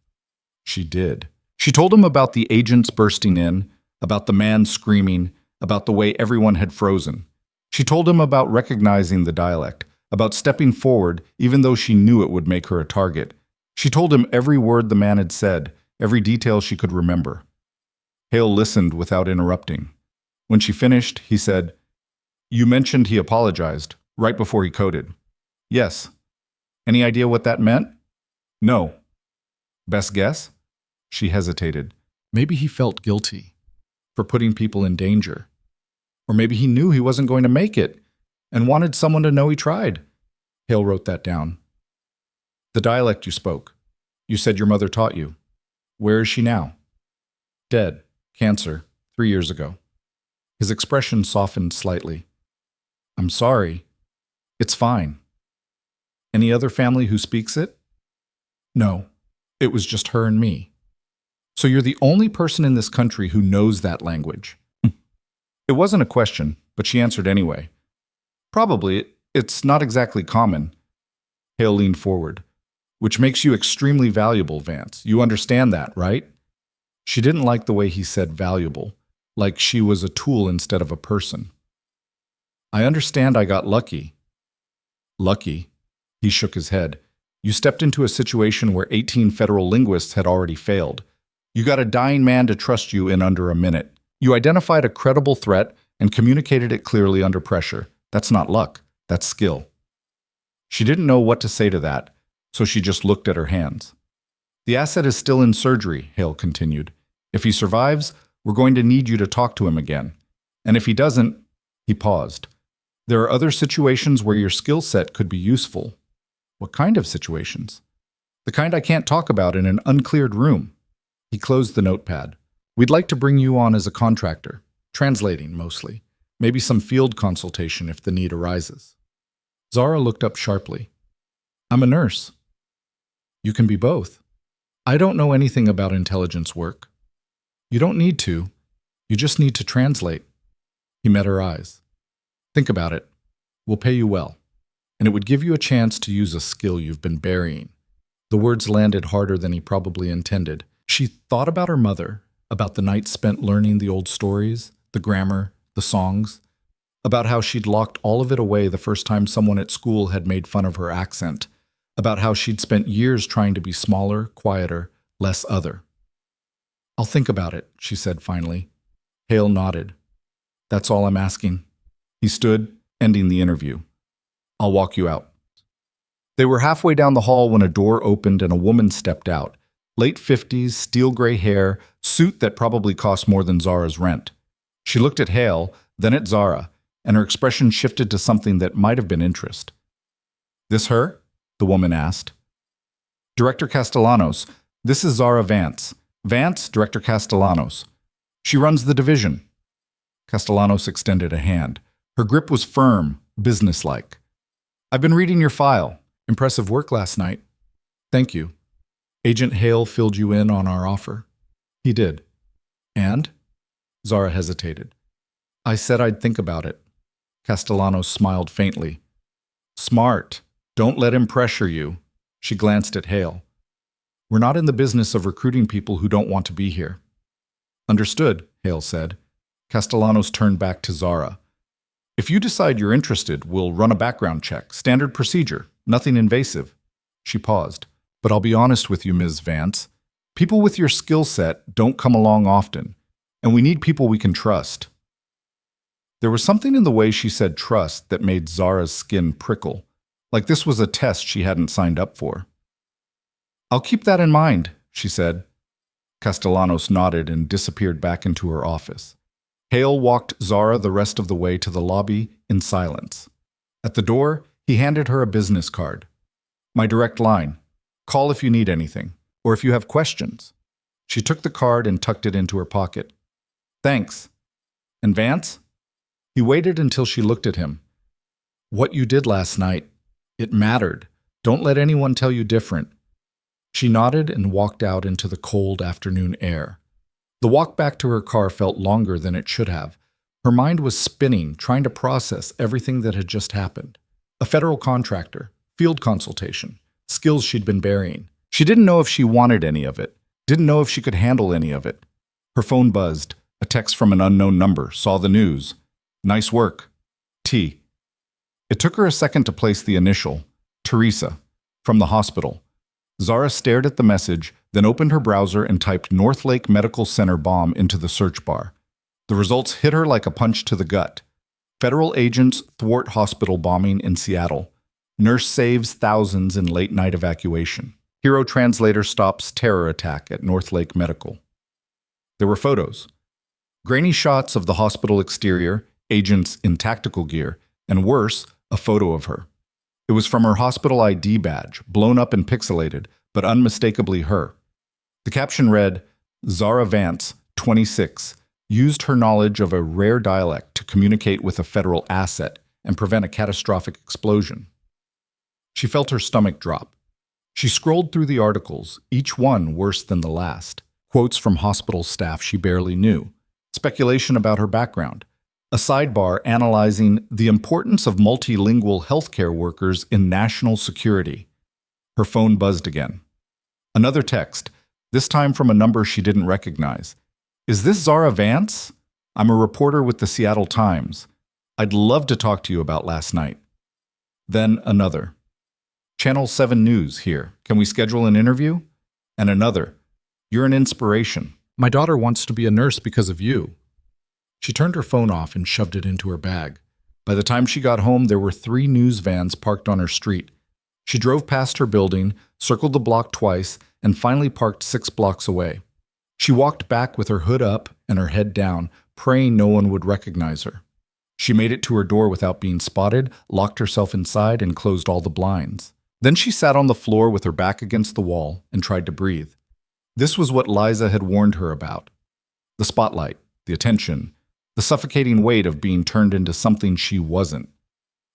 She did. She told him about the agents bursting in, about the man screaming, about the way everyone had frozen. She told him about recognizing the dialect, about stepping forward even though she knew it would make her a target. She told him every word the man had said, every detail she could remember. Hale listened without interrupting. When she finished, he said, You mentioned he apologized, right before he coded. Yes. Any idea what that meant? No. Best guess? She hesitated. Maybe he felt guilty for putting people in danger. Or maybe he knew he wasn't going to make it and wanted someone to know he tried. Hale wrote that down. The dialect you spoke. You said your mother taught you. Where is she now? Dead. Cancer. 3 years ago. His expression softened slightly. I'm sorry. It's fine. Any other family who speaks it? No. It was just her and me. So you're the only person in this country who knows that language. It wasn't a question, but she answered anyway. Probably. It's not exactly common. Hale leaned forward. Which makes you extremely valuable, Vance. You understand that, right? She didn't like the way he said valuable, like she was a tool instead of a person. I understand I got lucky. Lucky? He shook his head. You stepped into a situation where 18 federal linguists had already failed. You got a dying man to trust you in under a minute. You identified a credible threat and communicated it clearly under pressure. That's not luck. That's skill. She didn't know what to say to that, so she just looked at her hands. The asset is still in surgery, Hale continued. If he survives, we're going to need you to talk to him again. And if he doesn't, he paused. There are other situations where your skill set could be useful. What kind of situations? The kind I can't talk about in an uncleared room. He closed the notepad. We'd like to bring you on as a contractor, translating mostly. Maybe some field consultation if the need arises. Zara looked up sharply. I'm a nurse. You can be both. I don't know anything about intelligence work. You don't need to. You just need to translate. He met her eyes. Think about it. We'll pay you well. And it would give you a chance to use a skill you've been burying. The words landed harder than he probably intended. She thought about her mother, about the nights spent learning the old stories, the grammar, the songs, about how she'd locked all of it away the first time someone at school had made fun of her accent, about how she'd spent years trying to be smaller, quieter, less other. I'll think about it, she said finally. Hale nodded. That's all I'm asking. He stood, ending the interview. I'll walk you out. They were halfway down the hall when a door opened and a woman stepped out. Late 50s, steel gray hair, suit that probably cost more than Zara's rent. She looked at Hale, then at Zara, and her expression shifted to something that might have been interest. This her? The woman asked. Director Castellanos, this is Zara Vance. Vance, Director Castellanos. She runs the division. Castellanos extended a hand. Her grip was firm, businesslike. I've been reading your file. Impressive work last night. Thank you. Agent Hale filled you in on our offer. He did. And? Zara hesitated. I said I'd think about it. Castellanos smiled faintly. Smart. Don't let him pressure you. She glanced at Hale. We're not in the business of recruiting people who don't want to be here. Understood, Hale said. Castellanos turned back to Zara. If you decide you're interested, we'll run a background check. Standard procedure. Nothing invasive. She paused. But I'll be honest with you, Ms. Vance. People with your skill set don't come along often, and we need people we can trust. There was something in the way she said trust that made Zara's skin prickle, like this was a test she hadn't signed up for. I'll keep that in mind, she said. Castellanos nodded and disappeared back into her office. Hale walked Zara the rest of the way to the lobby in silence. At the door, he handed her a business card. My direct line. Call if you need anything, or if you have questions. She took the card and tucked it into her pocket. Thanks. And Vance? He waited until she looked at him. What you did last night, it mattered. Don't let anyone tell you different. She nodded and walked out into the cold afternoon air. The walk back to her car felt longer than it should have. Her mind was spinning, trying to process everything that had just happened. A federal contractor, field consultation, skills she'd been burying. She didn't know if she wanted any of it, didn't know if she could handle any of it. Her phone buzzed. A text from an unknown number, saw the news. Nice work. T. It took her a second to place the initial, Teresa, from the hospital. Zara stared at the message, then opened her browser and typed Northlake Medical Center bomb into the search bar. The results hit her like a punch to the gut. Federal agents thwart hospital bombing in Seattle. Nurse saves thousands in late-night evacuation. Hero translator stops terror attack at Northlake Medical. There were photos. Grainy shots of the hospital exterior, agents in tactical gear, and worse, a photo of her. It was from her hospital ID badge, blown up and pixelated, but unmistakably her. The caption read, Zara Vance, 26, used her knowledge of a rare dialect to communicate with a federal asset and prevent a catastrophic explosion. She felt her stomach drop. She scrolled through the articles, each one worse than the last. Quotes from hospital staff she barely knew. Speculation about her background. A sidebar analyzing the importance of multilingual healthcare workers in national security. Her phone buzzed again. Another text, this time from a number she didn't recognize. Is this Zara Vance? I'm a reporter with the Seattle Times. I'd love to talk to you about last night. Then another. Channel 7 News here. Can we schedule an interview? And another. You're an inspiration. My daughter wants to be a nurse because of you. She turned her phone off and shoved it into her bag. By the time she got home, there were 3 news vans parked on her street. She drove past her building, circled the block twice, and finally parked 6 blocks away. She walked back with her hood up and her head down, praying no one would recognize her. She made it to her door without being spotted, locked herself inside, and closed all the blinds. Then she sat on the floor with her back against the wall and tried to breathe. This was what Liza had warned her about. The spotlight, the attention, the suffocating weight of being turned into something she wasn't.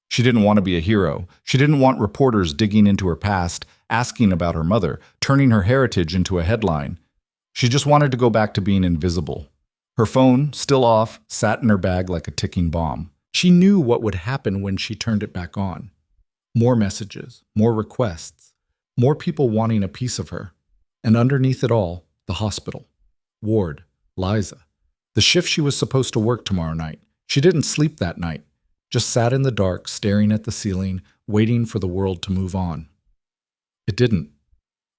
She didn't want to be a hero. She didn't want reporters digging into her past, asking about her mother, turning her heritage into a headline. She just wanted to go back to being invisible. Her phone, still off, sat in her bag like a ticking bomb. She knew what would happen when she turned it back on. More messages, more requests, more people wanting a piece of her. And underneath it all, the hospital. Ward, Liza. The shift she was supposed to work tomorrow night. She didn't sleep that night, just sat in the dark, staring at the ceiling, waiting for the world to move on. It didn't.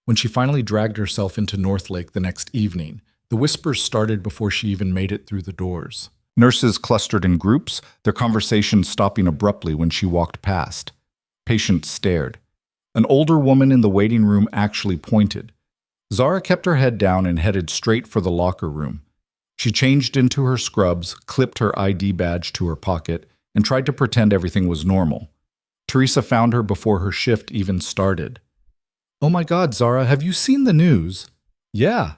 When she finally dragged herself into Northlake the next evening, the whispers started before she even made it through the doors. Nurses clustered in groups, their conversations stopping abruptly when she walked past. Patients stared. An older woman in the waiting room actually pointed. Zara kept her head down and headed straight for the locker room. She changed into her scrubs, clipped her ID badge to her pocket, and tried to pretend everything was normal. Teresa found her before her shift even started. Oh my God, Zara, have you seen the news? Yeah.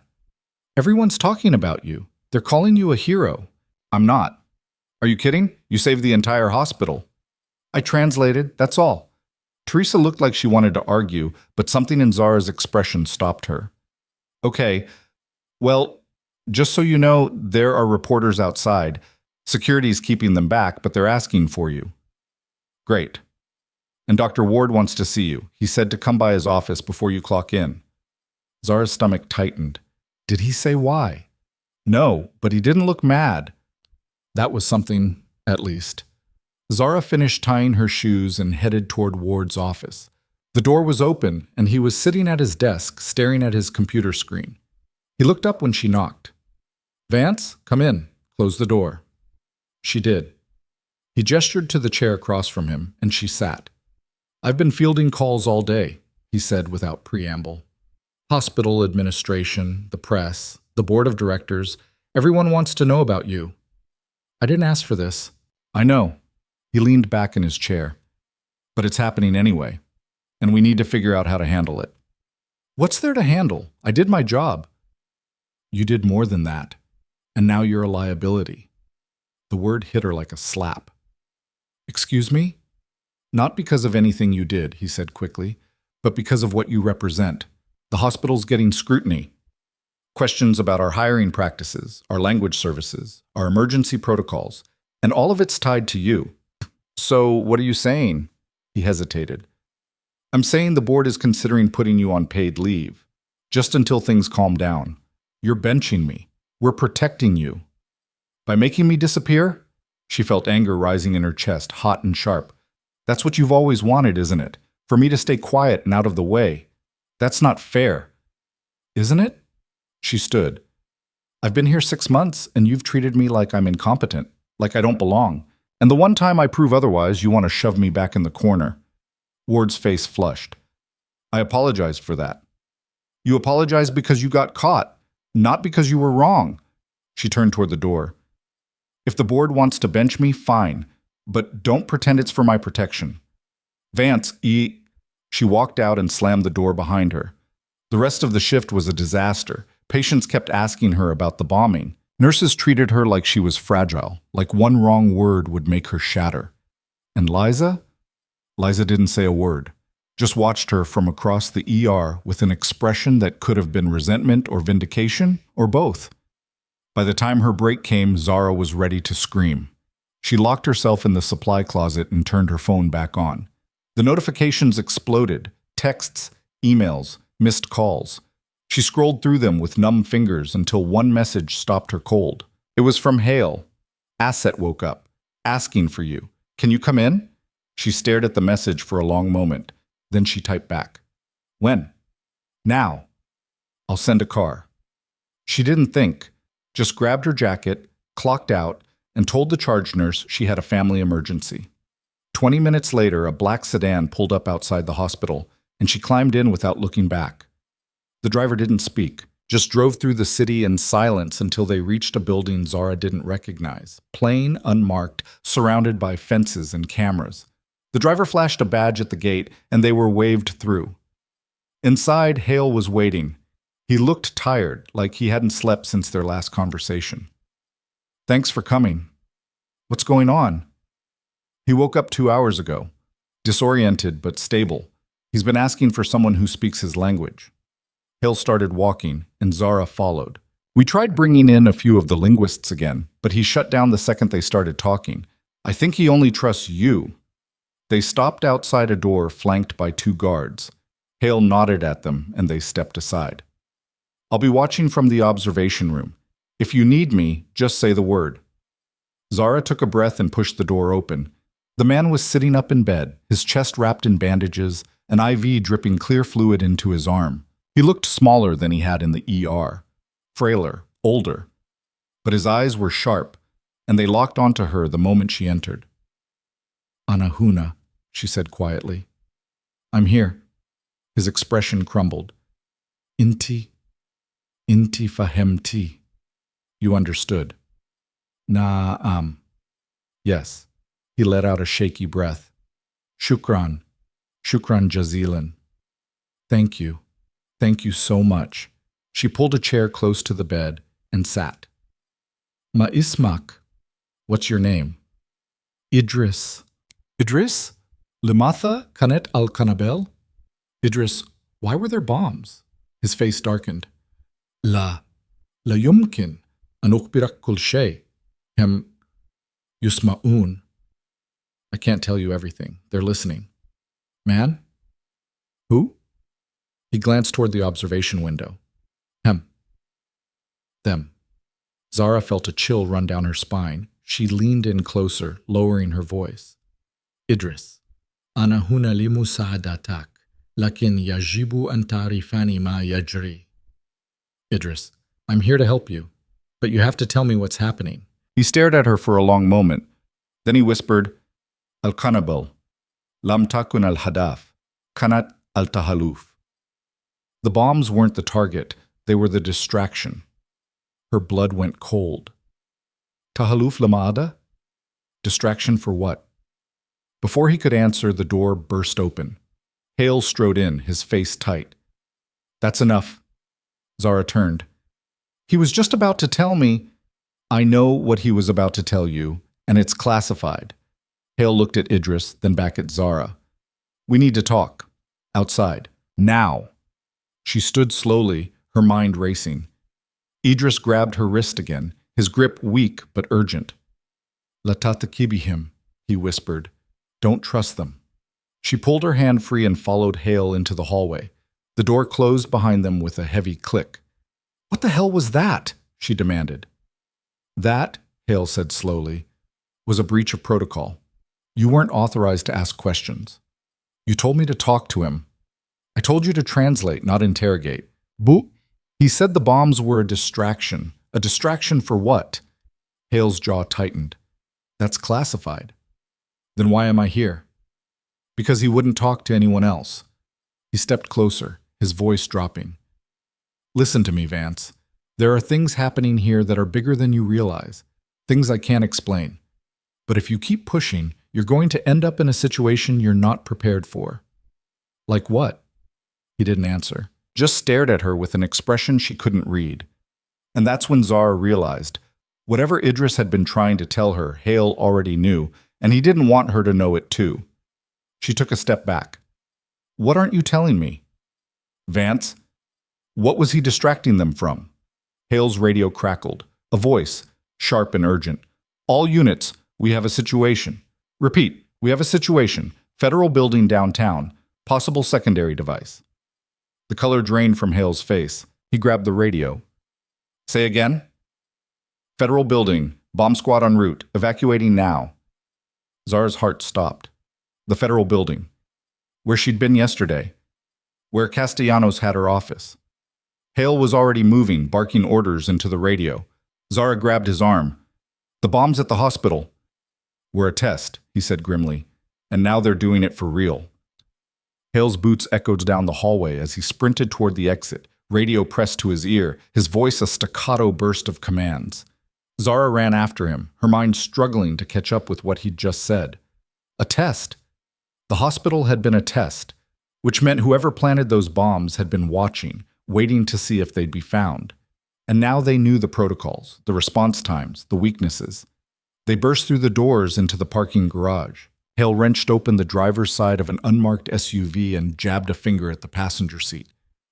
Everyone's talking about you. They're calling you a hero. I'm not. Are you kidding? You saved the entire hospital. I translated, that's all. Teresa looked like she wanted to argue, but something in Zara's expression stopped her. Okay, well, just so you know, there are reporters outside. Security's keeping them back, but they're asking for you. Great. And Dr. Ward wants to see you. He said to come by his office before you clock in. Zara's stomach tightened. Did he say why? No, but he didn't look mad. That was something, at least. Zara finished tying her shoes and headed toward Ward's office. The door was open, and he was sitting at his desk, staring at his computer screen. He looked up when she knocked. "Vance, come in. Close the door." She did. He gestured to the chair across from him, and she sat. "I've been fielding calls all day," he said without preamble. "Hospital administration, the press, the board of directors, everyone wants to know about you." "I didn't ask for this." "I know." He leaned back in his chair. "But it's happening anyway, and we need to figure out how to handle it." "What's there to handle? I did my job." "You did more than that, and now you're a liability." The word hit her like a slap. "Excuse me?" "Not because of anything you did," he said quickly, "but because of what you represent. The hospital's getting scrutiny. Questions about our hiring practices, our language services, our emergency protocols, and all of it's tied to you." "So, what are you saying?" He hesitated. "I'm saying the board is considering putting you on paid leave, just until things calm down. You're benching me. We're protecting you." "By making me disappear?" She felt anger rising in her chest, hot and sharp. "That's what you've always wanted, isn't it? For me to stay quiet and out of the way. That's not fair." "Isn't it?" She stood. "I've been here 6 months, and you've treated me like I'm incompetent, like I don't belong. And the one time I prove otherwise, you want to shove me back in the corner." Ward's face flushed. "I apologize for that." "You apologize because you got caught, not because you were wrong." She turned toward the door. "If the board wants to bench me, fine, but don't pretend it's for my protection." "Vance, She walked out and slammed the door behind her. The rest of the shift was a disaster. Patients kept asking her about the bombing. Nurses treated her like she was fragile, like one wrong word would make her shatter. And Liza? Liza didn't say a word, just watched her from across the ER with an expression that could have been resentment or vindication, or both. By the time her break came, Zara was ready to scream. She locked herself in the supply closet and turned her phone back on. The notifications exploded: texts, emails, missed calls. She scrolled through them with numb fingers until one message stopped her cold. It was from Hale. "Asset woke up, asking for you. Can you come in?" She stared at the message for a long moment. Then she typed back. "When?" "Now." "I'll send a car." She didn't think, just grabbed her jacket, clocked out, and told the charge nurse she had a family emergency. 20 minutes later, a black sedan pulled up outside the hospital, and she climbed in without looking back. The driver didn't speak, just drove through the city in silence until they reached a building Zara didn't recognize, plain, unmarked, surrounded by fences and cameras. The driver flashed a badge at the gate, and they were waved through. Inside, Hale was waiting. He looked tired, like he hadn't slept since their last conversation. "Thanks for coming." "What's going on?" "He woke up 2 hours ago. Disoriented but stable. He's been asking for someone who speaks his language." Hale started walking, and Zara followed. "We tried bringing in a few of the linguists again, but he shut down the second they started talking. I think he only trusts you." They stopped outside a door flanked by 2 guards. Hale nodded at them, and they stepped aside. "I'll be watching from the observation room. If you need me, just say the word." Zara took a breath and pushed the door open. The man was sitting up in bed, his chest wrapped in bandages, an IV dripping clear fluid into his arm. He looked smaller than he had in the ER, frailer, older. But his eyes were sharp, and they locked onto her the moment she entered. "Anahuna," she said quietly. "I'm here." His expression crumbled. Inti fahemti. You understood." "Na'am." "Yes." He let out a shaky breath. "Shukran. Shukran jazilan." "Thank you. Thank you so much." She pulled a chair close to the bed and sat. "Ma ismak." "What's your name?" "Idris." "Idris? Limatha kanet al-kanabel?" "Idris, why were there bombs?" His face darkened. La yumkin an ukhbirak kul shay. Hem yusma'un. "I can't tell you everything. They're listening." "Man?" "Who?" He glanced toward the observation window. "Hem." "Them." Zara felt a chill run down her spine. She leaned in closer, lowering her voice. "Idris, ana huna limusa'adatak. لكن يجب أن تعرفان ما يجري. Idris, I'm here to help you, but you have to tell me what's happening. He stared at her for a long moment. Then he whispered, Al-Kanabal, Lam takun al-Hadaf, Kanat al-Tahaluf. The bombs weren't the target, they were the distraction. Her blood went cold. Tahaluf lamada? Distraction for what? Before he could answer, the door burst open. Hale strode in, his face tight. That's enough. Zara turned. He was just about to tell me. I know what he was about to tell you, and it's classified. Hale looked at Idris, then back at Zara. We need to talk. Outside. Now. She stood slowly, her mind racing. Idris grabbed her wrist again, his grip weak but urgent. La tatakibihim, he whispered. Don't trust them. She pulled her hand free and followed Hale into the hallway. The door closed behind them with a heavy click. What the hell was that? She demanded. That, Hale said slowly, was a breach of protocol. You weren't authorized to ask questions. You told me to talk to him. I told you to translate, not interrogate. Boo? He said the bombs were a distraction. A distraction for what? Hale's jaw tightened. That's classified. Then why am I here? Because he wouldn't talk to anyone else. He stepped closer, his voice dropping. Listen to me, Vance. There are things happening here that are bigger than you realize. Things I can't explain. But if you keep pushing, you're going to end up in a situation you're not prepared for. Like what? He didn't answer, just stared at her with an expression she couldn't read. And that's when Zara realized, whatever Idris had been trying to tell her, Hale already knew, and he didn't want her to know it too. She took a step back. What aren't you telling me? Vance, what was he distracting them from? Hale's radio crackled, a voice, sharp and urgent. All units, we have a situation. Repeat, we have a situation. Federal building downtown. Possible secondary device. The color drained from Hale's face. He grabbed the radio. Say again? Federal building. Bomb squad en route. Evacuating now. Zara's heart stopped. The federal building. Where she'd been yesterday. Where Castellanos had her office. Hale was already moving, barking orders into the radio. Zara grabbed his arm. The bombs at the hospital were a test, he said grimly, and now they're doing it for real. Hale's boots echoed down the hallway as he sprinted toward the exit, radio pressed to his ear, his voice a staccato burst of commands. Zara ran after him, her mind struggling to catch up with what he'd just said. A test. The hospital had been a test, which meant whoever planted those bombs had been watching, waiting to see if they'd be found. And now they knew the protocols, the response times, the weaknesses. They burst through the doors into the parking garage. Hale wrenched open the driver's side of an unmarked SUV and jabbed a finger at the passenger seat.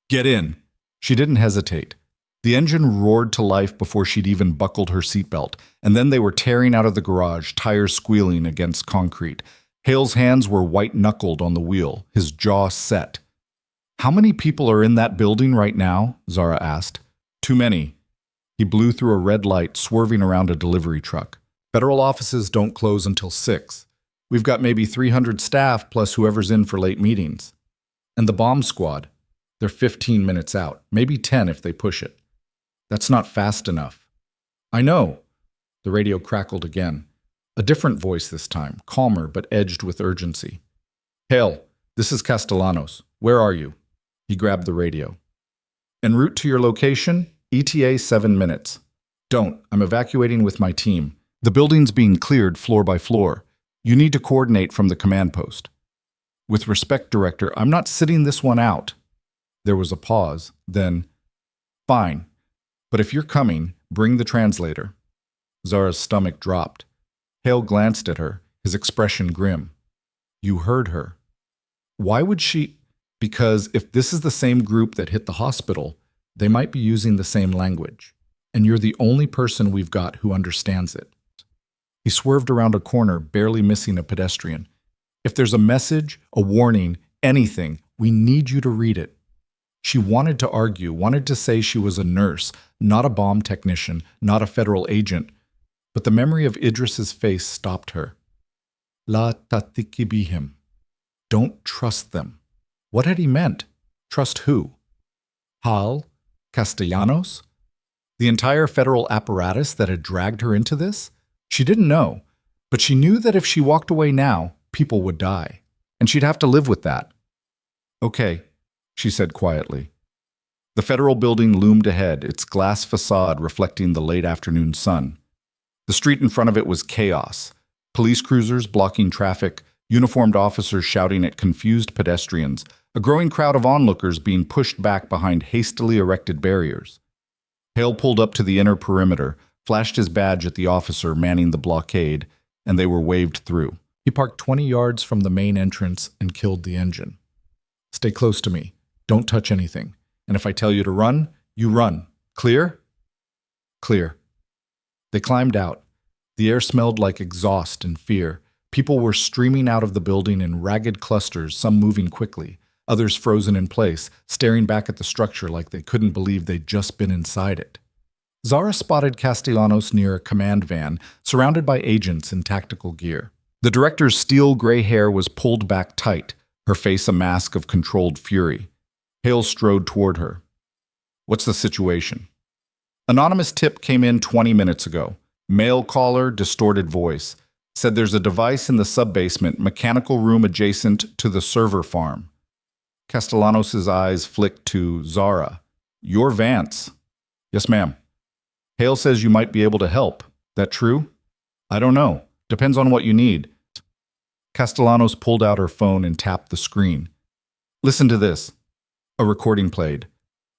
Get in! She didn't hesitate. The engine roared to life before she'd even buckled her seatbelt, and then they were tearing out of the garage, tires squealing against concrete. Hale's hands were white-knuckled on the wheel, his jaw set. How many people are in that building right now? Zara asked. Too many. He blew through a red light, swerving around a delivery truck. Federal offices don't close until 6. We've got maybe 300 staff plus whoever's in for late meetings. And the bomb squad, they're 15 minutes out, maybe 10 if they push it. That's not fast enough. I know. The radio crackled again. A different voice this time, calmer but edged with urgency. Hale, this is Castellanos. Where are you? He grabbed the radio. En route to your location, ETA 7 minutes. Don't. I'm evacuating with my team. The building's being cleared floor by floor. You need to coordinate from the command post. With respect, Director, I'm not sitting this one out. There was a pause, then, fine. But if you're coming, bring the translator. Zara's stomach dropped. Hale glanced at her, his expression grim. You heard her. Why would she? Because if this is the same group that hit the hospital, they might be using the same language. And you're the only person we've got who understands it. He swerved around a corner, barely missing a pedestrian. If there's a message, a warning, anything, we need you to read it. She wanted to argue, wanted to say she was a nurse, not a bomb technician, not a federal agent. But the memory of Idris's face stopped her. La tatikibihim. Don't trust them. What had he meant? Trust who? Hal? Castellanos? The entire federal apparatus that had dragged her into this? She didn't know, but she knew that if she walked away now, people would die, and she'd have to live with that. Okay, she said quietly. The federal building loomed ahead, its glass facade reflecting the late afternoon sun. The street in front of it was chaos. Police cruisers blocking traffic, uniformed officers shouting at confused pedestrians, a growing crowd of onlookers being pushed back behind hastily erected barriers. Hale pulled up to the inner perimeter, flashed his badge at the officer manning the blockade, and they were waved through. He parked 20 yards from the main entrance and killed the engine. Stay close to me. Don't touch anything. And if I tell you to run, you run. Clear? Clear. They climbed out. The air smelled like exhaust and fear. People were streaming out of the building in ragged clusters, some moving quickly, others frozen in place, staring back at the structure like they couldn't believe they'd just been inside it. Zara spotted Castellanos near a command van, surrounded by agents in tactical gear. The director's steel gray hair was pulled back tight, her face a mask of controlled fury. Hale strode toward her. What's the situation? Anonymous tip came in 20 minutes ago. Male caller, distorted voice. Said there's a device in the sub-basement, mechanical room adjacent to the server farm. Castellanos' eyes flicked to Zara. You're Vance. Yes, ma'am. Hale says you might be able to help. That true? I don't know. Depends on what you need. Castellanos pulled out her phone and tapped the screen. Listen to this. A recording played.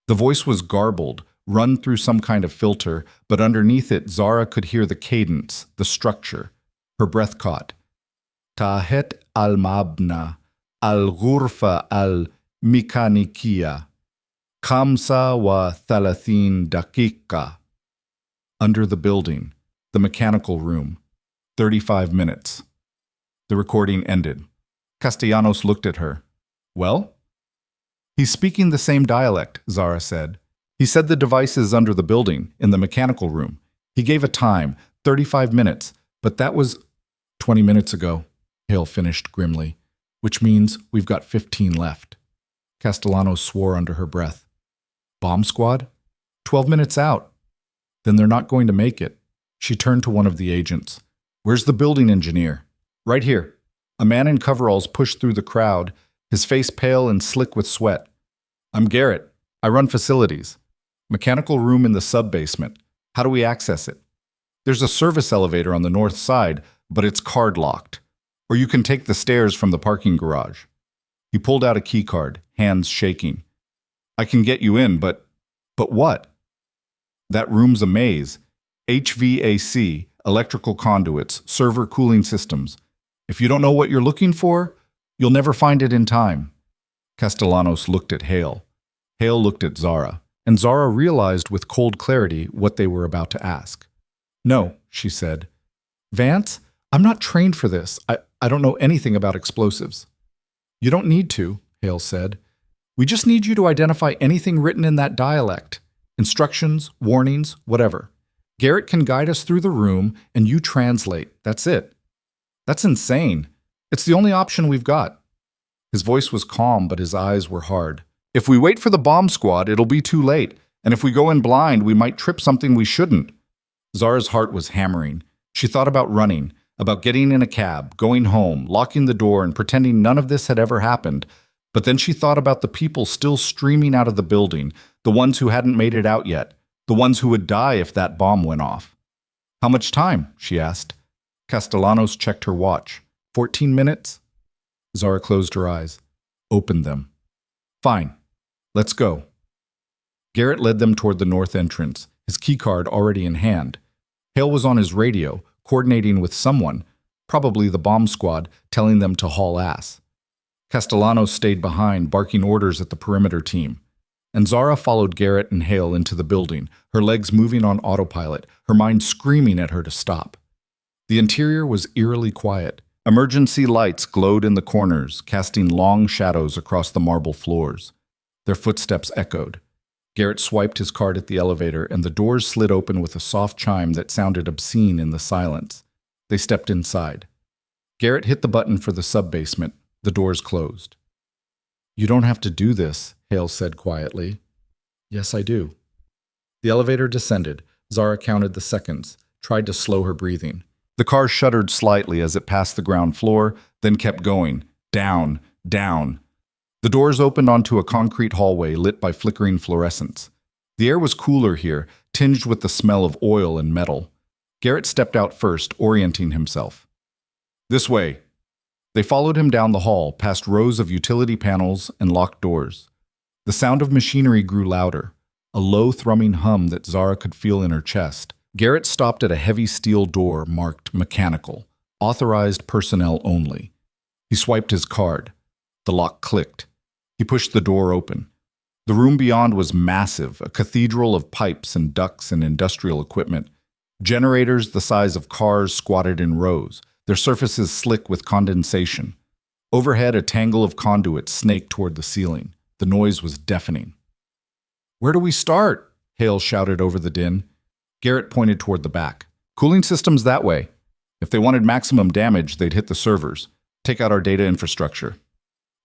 The voice was garbled, run through some kind of filter, but underneath it Zara could hear the cadence, the structure. Her breath caught. Tahet al-mabna, al-ghurfa al-mikanikia, khamsa wa thalathin daqiqa. Under the building, the mechanical room, 35 minutes. The recording ended. Castellanos looked at her. Well? He's speaking the same dialect, Zara said. He said the device is under the building, in the mechanical room. He gave a time, 35 minutes, but that was 20 minutes ago, Hale finished grimly, which means we've got 15 left. Castellanos swore under her breath. Bomb squad? 12 minutes out. Then they're not going to make it. She turned to one of the agents. Where's the building engineer? Right here. A man in coveralls pushed through the crowd, his face pale and slick with sweat. I'm Garrett. I run facilities. Mechanical room in the sub-basement. How do we access it? There's a service elevator on the north side, but it's card-locked. Or you can take the stairs from the parking garage. He pulled out a key card, hands shaking. I can get you in, but what? That room's a maze. HVAC, electrical conduits, server cooling systems. If you don't know what you're looking for, you'll never find it in time. Castellanos looked at Hale. Hale looked at Zara, and Zara realized with cold clarity what they were about to ask. No, she said. Vance, I'm not trained for this. I don't know anything about explosives. You don't need to, Hale said. We just need you to identify anything written in that dialect. Instructions, warnings, whatever. Garrett can guide us through the room, and you translate. That's it. That's insane. It's the only option we've got. His voice was calm, but his eyes were hard. If we wait for the bomb squad, it'll be too late. And if we go in blind, we might trip something we shouldn't. Zara's heart was hammering. She thought about running, about getting in a cab, going home, locking the door, and pretending none of this had ever happened. But then she thought about the people still streaming out of the building, the ones who hadn't made it out yet, the ones who would die if that bomb went off. How much time? She asked. Castellanos checked her watch. 14 minutes? Zara closed her eyes, opened them. Fine. Let's go. Garrett led them toward the north entrance, his keycard already in hand. Hale was on his radio, coordinating with someone, probably the bomb squad, telling them to haul ass. Castellanos stayed behind, barking orders at the perimeter team. And Zara followed Garrett and Hale into the building, her legs moving on autopilot, her mind screaming at her to stop. The interior was eerily quiet. Emergency lights glowed in the corners, casting long shadows across the marble floors. Their footsteps echoed. Garrett swiped his card at the elevator, and the doors slid open with a soft chime that sounded obscene in the silence. They stepped inside. Garrett hit the button for the sub-basement. The doors closed. You don't have to do this, Hale said quietly. Yes, I do. The elevator descended. Zara counted the seconds, tried to slow her breathing. The car shuddered slightly as it passed the ground floor, then kept going. Down, down. The doors opened onto a concrete hallway lit by flickering fluorescents. The air was cooler here, tinged with the smell of oil and metal. Garrett stepped out first, orienting himself. This way. They followed him down the hall, past rows of utility panels and locked doors. The sound of machinery grew louder, a low thrumming hum that Zara could feel in her chest. Garrett stopped at a heavy steel door marked mechanical, authorized personnel only. He swiped his card. The lock clicked. He pushed the door open. The room beyond was massive, a cathedral of pipes and ducts and industrial equipment. Generators the size of cars squatted in rows, their surfaces slick with condensation. Overhead, a tangle of conduits snaked toward the ceiling. The noise was deafening. "Where do we start?" Hale shouted over the din. Garrett pointed toward the back. "Cooling systems that way. If they wanted maximum damage, they'd hit the servers, take out our data infrastructure."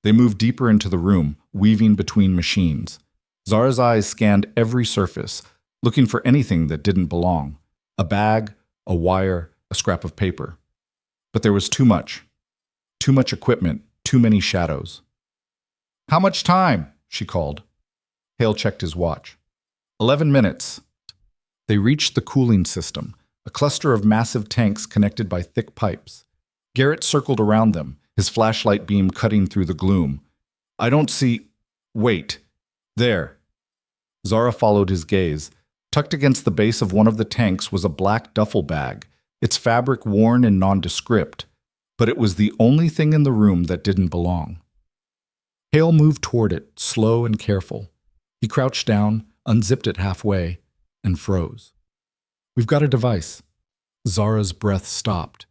They moved deeper into the room, weaving between machines. Zara's eyes scanned every surface, looking for anything that didn't belong. A bag, a wire, a scrap of paper. But there was too much. Too much equipment, too many shadows. "How much time?" she called. Hale checked his watch. 11 minutes. They reached the cooling system, a cluster of massive tanks connected by thick pipes. Garrett circled around them, his flashlight beam cutting through the gloom. "I don't see—" "Wait. There." Zara followed his gaze. Tucked against the base of one of the tanks was a black duffel bag, its fabric worn and nondescript, but it was the only thing in the room that didn't belong. Hale moved toward it, slow and careful. He crouched down, unzipped it halfway, and froze. "We've got a device." Zara's breath stopped.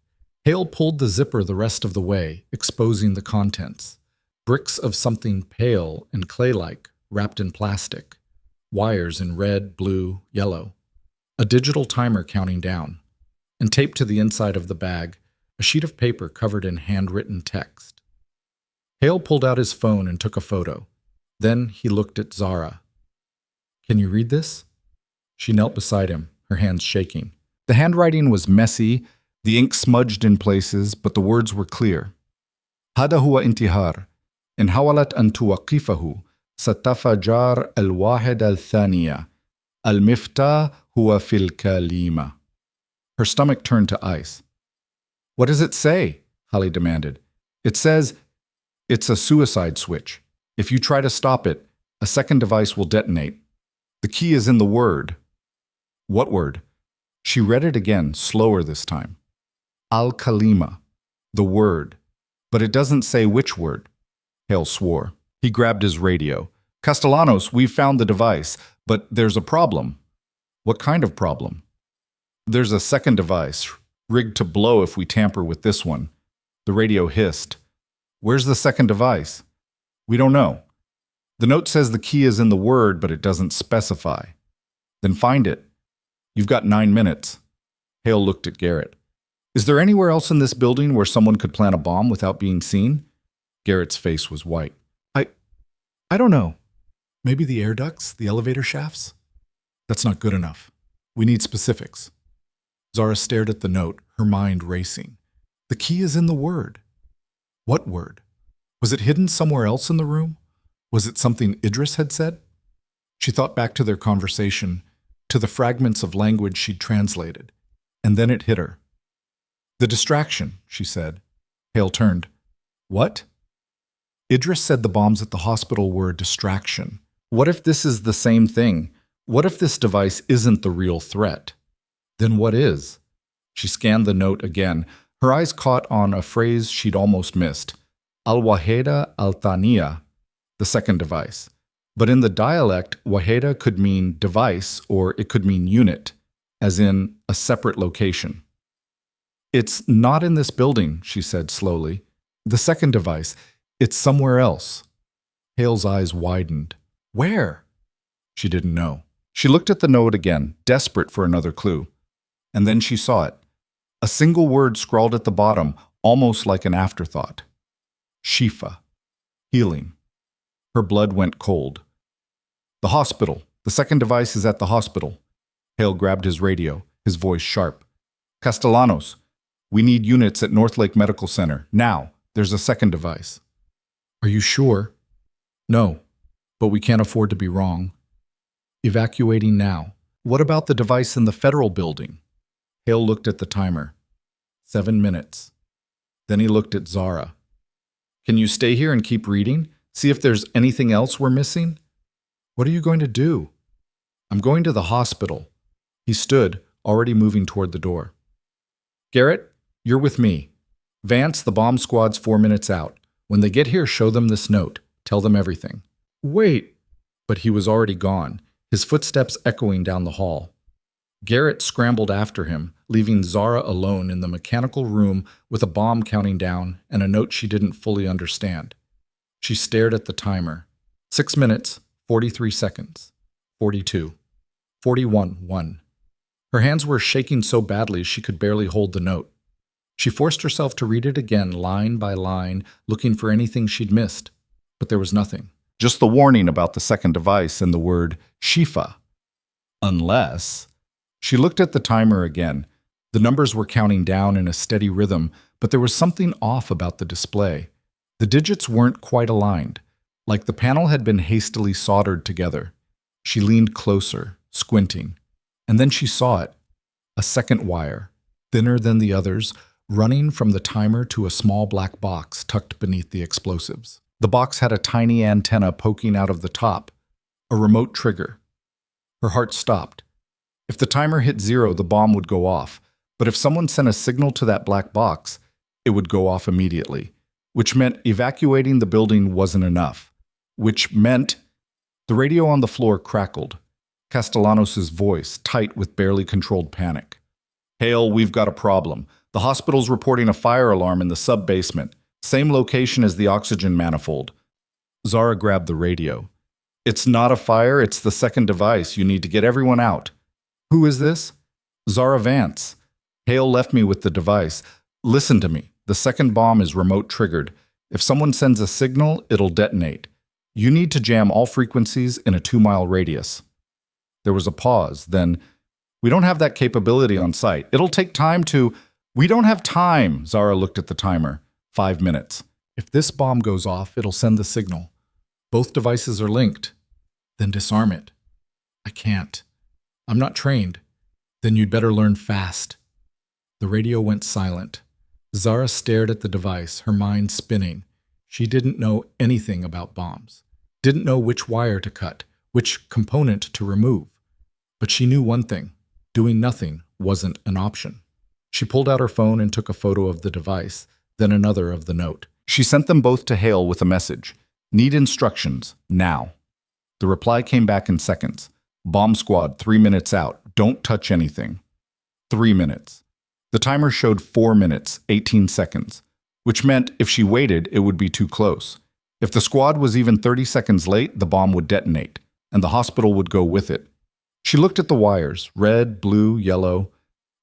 Hale pulled the zipper the rest of the way, exposing the contents. Bricks of something pale and clay-like, wrapped in plastic. Wires in red, blue, yellow. A digital timer counting down. And taped to the inside of the bag, a sheet of paper covered in handwritten text. Hale pulled out his phone and took a photo. Then he looked at Zara. "Can you read this?" She knelt beside him, her hands shaking. The handwriting was messy, the ink smudged in places, but the words were clear. "هذا هو انتحار. إن حاولت أن توقفه ستفجر الواحدة الثانية. المفتاح هو في الكلمة." Her stomach turned to ice. "What does it say?" Holly demanded. "It says it's a suicide switch. If you try to stop it, a second device will detonate. The key is in the word." "What word?" She read it again, slower this time. "Al-Kalima, the word. But it doesn't say which word." Hale swore. He grabbed his radio. "Castellanos, we've found the device, but there's a problem." "What kind of problem?" "There's a second device, rigged to blow if we tamper with this one." The radio hissed. "Where's the second device?" "We don't know. The note says the key is in the word, but it doesn't specify." "Then find it. You've got 9 minutes." Hale looked at Garrett. "Is there anywhere else in this building where someone could plant a bomb without being seen?" Garrett's face was white. I don't know. Maybe the air ducts, the elevator shafts?" "That's not good enough. We need specifics." Zara stared at the note, her mind racing. The key is in the word. What word? Was it hidden somewhere else in the room? Was it something Idris had said? She thought back to their conversation, to the fragments of language she'd translated, and then it hit her. "The distraction," she said. Hale turned. "What?" "Idris said the bombs at the hospital were a distraction. What if this is the same thing? What if this device isn't the real threat? Then what is?" She scanned the note again. Her eyes caught on a phrase she'd almost missed. Al-Waheda al-Thaniya, the second device. But in the dialect, Waheda could mean device or it could mean unit, as in a separate location. "It's not in this building," she said slowly. "The second device, it's somewhere else." Hale's eyes widened. "Where?" She didn't know. She looked at the note again, desperate for another clue. And then she saw it. A single word scrawled at the bottom, almost like an afterthought. Shifa. Healing. Her blood went cold. The hospital. The second device is at the hospital. Hale grabbed his radio, his voice sharp. Castellanos, we need units at North Lake Medical Center. Now, there's a second device. Are you sure? No, but we can't afford to be wrong. Evacuating now. What about the device in the federal building? Hale looked at the timer. 7 minutes. Then he looked at Zara. Can you stay here and keep reading? See if there's anything else we're missing? What are you going to do? I'm going to the hospital. He stood, already moving toward the door. Garrett, you're with me. Vance, the bomb squad's 4 minutes out. When they get here, show them this note. Tell them everything. Wait! But he was already gone, his footsteps echoing down the hall. Garrett scrambled after him, leaving Zara alone in the mechanical room with a bomb counting down and a note she didn't fully understand. She stared at the timer. 6 minutes, 43 seconds, 42, 41, 1. Her hands were shaking so badly she could barely hold the note. She forced herself to read it again, line by line, looking for anything she'd missed. But there was nothing. Just the warning about the second device and the word Shifa. Unless... She looked at the timer again. The numbers were counting down in a steady rhythm, but there was something off about the display. The digits weren't quite aligned, like the panel had been hastily soldered together. She leaned closer, squinting, and then she saw it. A second wire, thinner than the others, running from the timer to a small black box tucked beneath the explosives. The box had a tiny antenna poking out of the top, a remote trigger. Her heart stopped. If the timer hit 0, the bomb would go off, but if someone sent a signal to that black box, it would go off immediately, which meant evacuating the building wasn't enough, which meant... The radio on the floor crackled. Castellanos' voice, tight with barely controlled panic. Hale, we've got a problem. The hospital's reporting a fire alarm in the sub-basement, same location as the oxygen manifold. Zara grabbed the radio. It's not a fire, it's the second device. You need to get everyone out. Who is this? Zara Vance. Hale left me with the device. Listen to me. The second bomb is remote triggered. If someone sends a signal, it'll detonate. You need to jam all frequencies in a 2-mile radius. There was a pause. Then, we don't have that capability on site. It'll take time to... We don't have time, Zara looked at the timer. 5 minutes. If this bomb goes off, it'll send the signal. Both devices are linked. Then disarm it. I can't. I'm not trained. Then you'd better learn fast. The radio went silent. Zara stared at the device, her mind spinning. She didn't know anything about bombs. Didn't know which wire to cut, which component to remove. But she knew one thing. Doing nothing wasn't an option. She pulled out her phone and took a photo of the device, then another of the note. She sent them both to Hale with a message. Need instructions, now. The reply came back in seconds. Bomb squad, 3 minutes out. Don't touch anything. 3 minutes. The timer showed 4 minutes, 18 seconds, which meant if she waited, it would be too close. If the squad was even 30 seconds late, the bomb would detonate, and the hospital would go with it. She looked at the wires, red, blue, yellow.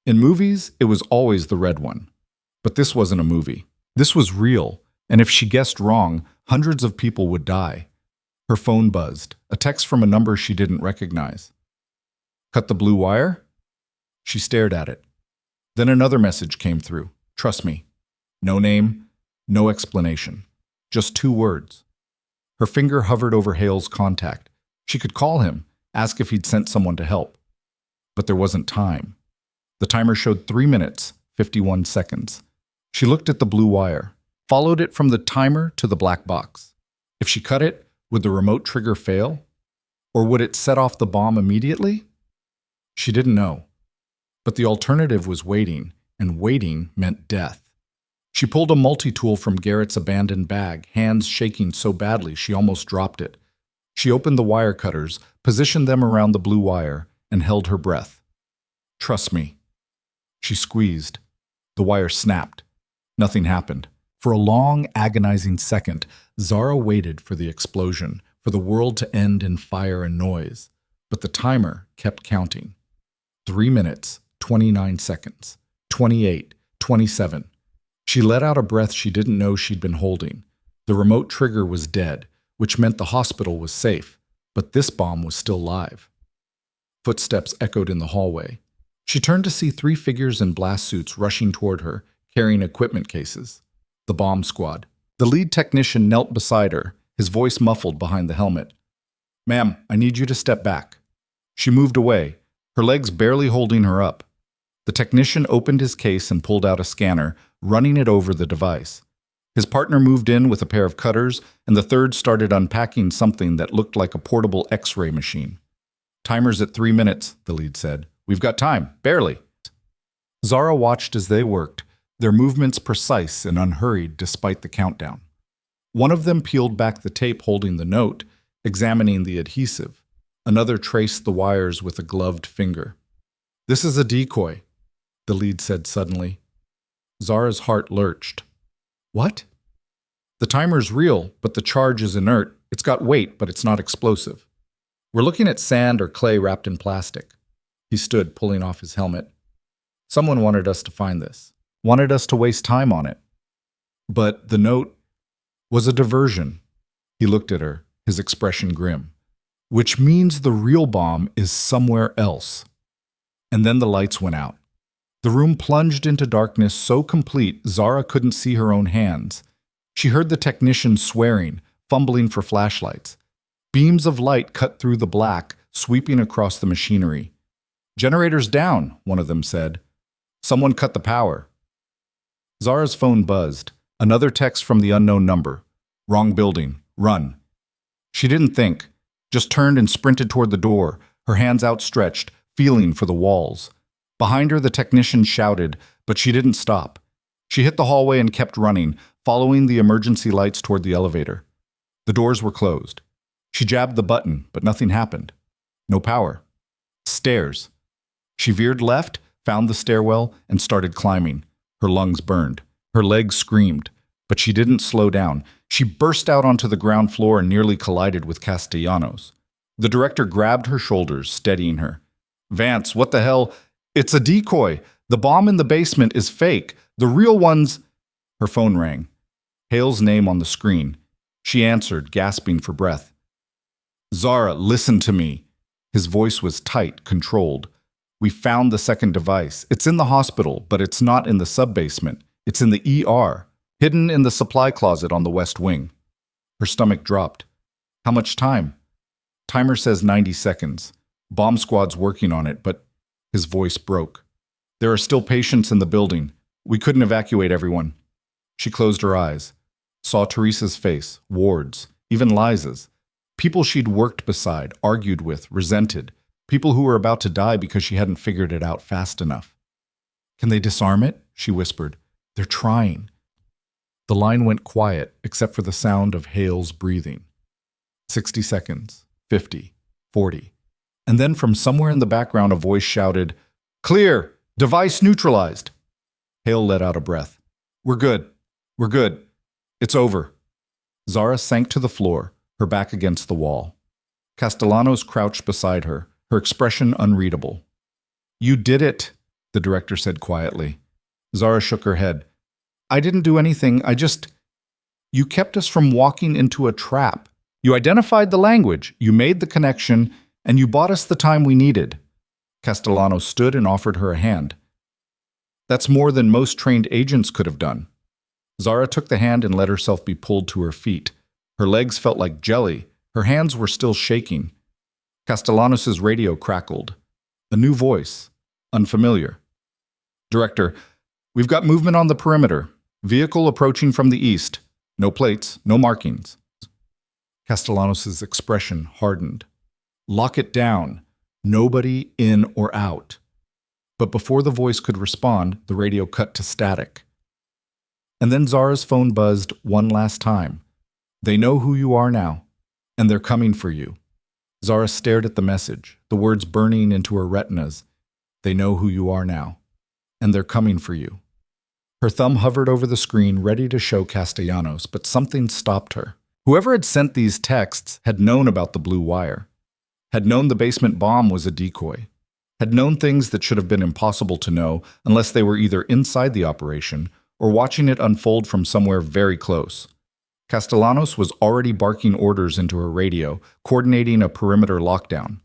In movies, it was always the red one. But this wasn't a movie. This was real, and if she guessed wrong, hundreds of people would die. Her phone buzzed, a text from a number she didn't recognize. Cut the blue wire? She stared at it. Then another message came through. Trust me. No name, no explanation. Just 2 words. Her finger hovered over Hale's contact. She could call him, ask if he'd sent someone to help. But there wasn't time. The timer showed 3 minutes, 51 seconds. She looked at the blue wire, followed it from the timer to the black box. If she cut it, would the remote trigger fail? Or would it set off the bomb immediately? She didn't know. But the alternative was waiting, and waiting meant death. She pulled a multi-tool from Garrett's abandoned bag, hands shaking so badly she almost dropped it. She opened the wire cutters, positioned them around the blue wire, and held her breath. Trust me. She squeezed. The wire snapped. Nothing happened. For a long, agonizing second, Zara waited for the explosion, for the world to end in fire and noise. But the timer kept counting. 3 minutes, 29 seconds, 28, 27. She let out a breath she didn't know she'd been holding. The remote trigger was dead, which meant the hospital was safe, but this bomb was still live. Footsteps echoed in the hallway. She turned to see 3 figures in blast suits rushing toward her, carrying equipment cases. The bomb squad. The lead technician knelt beside her, his voice muffled behind the helmet. "Ma'am, I need you to step back." She moved away, her legs barely holding her up. The technician opened his case and pulled out a scanner, running it over the device. His partner moved in with a pair of cutters, and the third started unpacking something that looked like a portable X-ray machine. "Timer's at 3 minutes," the lead said. "We've got time, barely." Zara watched as they worked, their movements precise and unhurried despite the countdown. One of them peeled back the tape holding the note, examining the adhesive. Another traced the wires with a gloved finger. "This is a decoy," the lead said suddenly. Zara's heart lurched. "What?" "The timer's real, but the charge is inert. It's got weight, but it's not explosive. We're looking at sand or clay wrapped in plastic." He stood, pulling off his helmet. "Someone wanted us to find this. Wanted us to waste time on it. But the note was a diversion." He looked at her, his expression grim. "Which means the real bomb is somewhere else." And then the lights went out. The room plunged into darkness so complete Zara couldn't see her own hands. She heard the technician swearing, fumbling for flashlights. Beams of light cut through the black, sweeping across the machinery. "Generator's down," one of them said. "Someone cut the power." Zara's phone buzzed. Another text from the unknown number. "Wrong building. Run." She didn't think, just turned and sprinted toward the door, her hands outstretched, feeling for the walls. Behind her, the technician shouted, but she didn't stop. She hit the hallway and kept running, following the emergency lights toward the elevator. The doors were closed. She jabbed the button, but nothing happened. No power. Stairs. She veered left, found the stairwell, and started climbing. Her lungs burned. Her legs screamed. But she didn't slow down. She burst out onto the ground floor and nearly collided with Castellanos. The director grabbed her shoulders, steadying her. "Vance, what the hell? It's a decoy. The bomb in the basement is fake. The real one's—" Her phone rang. Hale's name on the screen. She answered, gasping for breath. "Zara, listen to me." His voice was tight, controlled. "We found the second device. It's in the hospital, but it's not in the sub-basement. It's in the ER, hidden in the supply closet on the west wing." Her stomach dropped. "How much time?" "Timer says 90 seconds. Bomb squad's working on it, but—" His voice broke. "There are still patients in the building. We couldn't evacuate everyone." She closed her eyes, saw Teresa's face, Ward's, even Liza's. People she'd worked beside, argued with, resented. People who were about to die because she hadn't figured it out fast enough. "Can they disarm it?" she whispered. "They're trying." The line went quiet, except for the sound of Hale's breathing. 60 seconds, 50, 40. And then from somewhere in the background a voice shouted, "Clear! Device neutralized!" Hale let out a breath. "We're good. We're good. It's over." Zara sank to the floor, her back against the wall. Castellanos crouched beside her, her expression unreadable. "You did it," the director said quietly. Zara shook her head. "I didn't do anything. You kept us from walking into a trap. You identified the language, you made the connection, and you bought us the time we needed." Castellanos stood and offered her a hand. "That's more than most trained agents could have done." Zara took the hand and let herself be pulled to her feet. Her legs felt like jelly. Her hands were still shaking. Castellanos' radio crackled. A new voice. Unfamiliar. "Director, we've got movement on the perimeter. Vehicle approaching from the east. No plates, no markings." Castellanos' expression hardened. "Lock it down. Nobody in or out." But before the voice could respond, the radio cut to static. And then Zara's phone buzzed one last time. "They know who you are now, and they're coming for you." Zara stared at the message, the words burning into her retinas. "They know who you are now, and they're coming for you." Her thumb hovered over the screen, ready to show Castellanos, but something stopped her. Whoever had sent these texts had known about the blue wire, had known the basement bomb was a decoy, had known things that should have been impossible to know unless they were either inside the operation or watching it unfold from somewhere very close. Castellanos was already barking orders into her radio, coordinating a perimeter lockdown.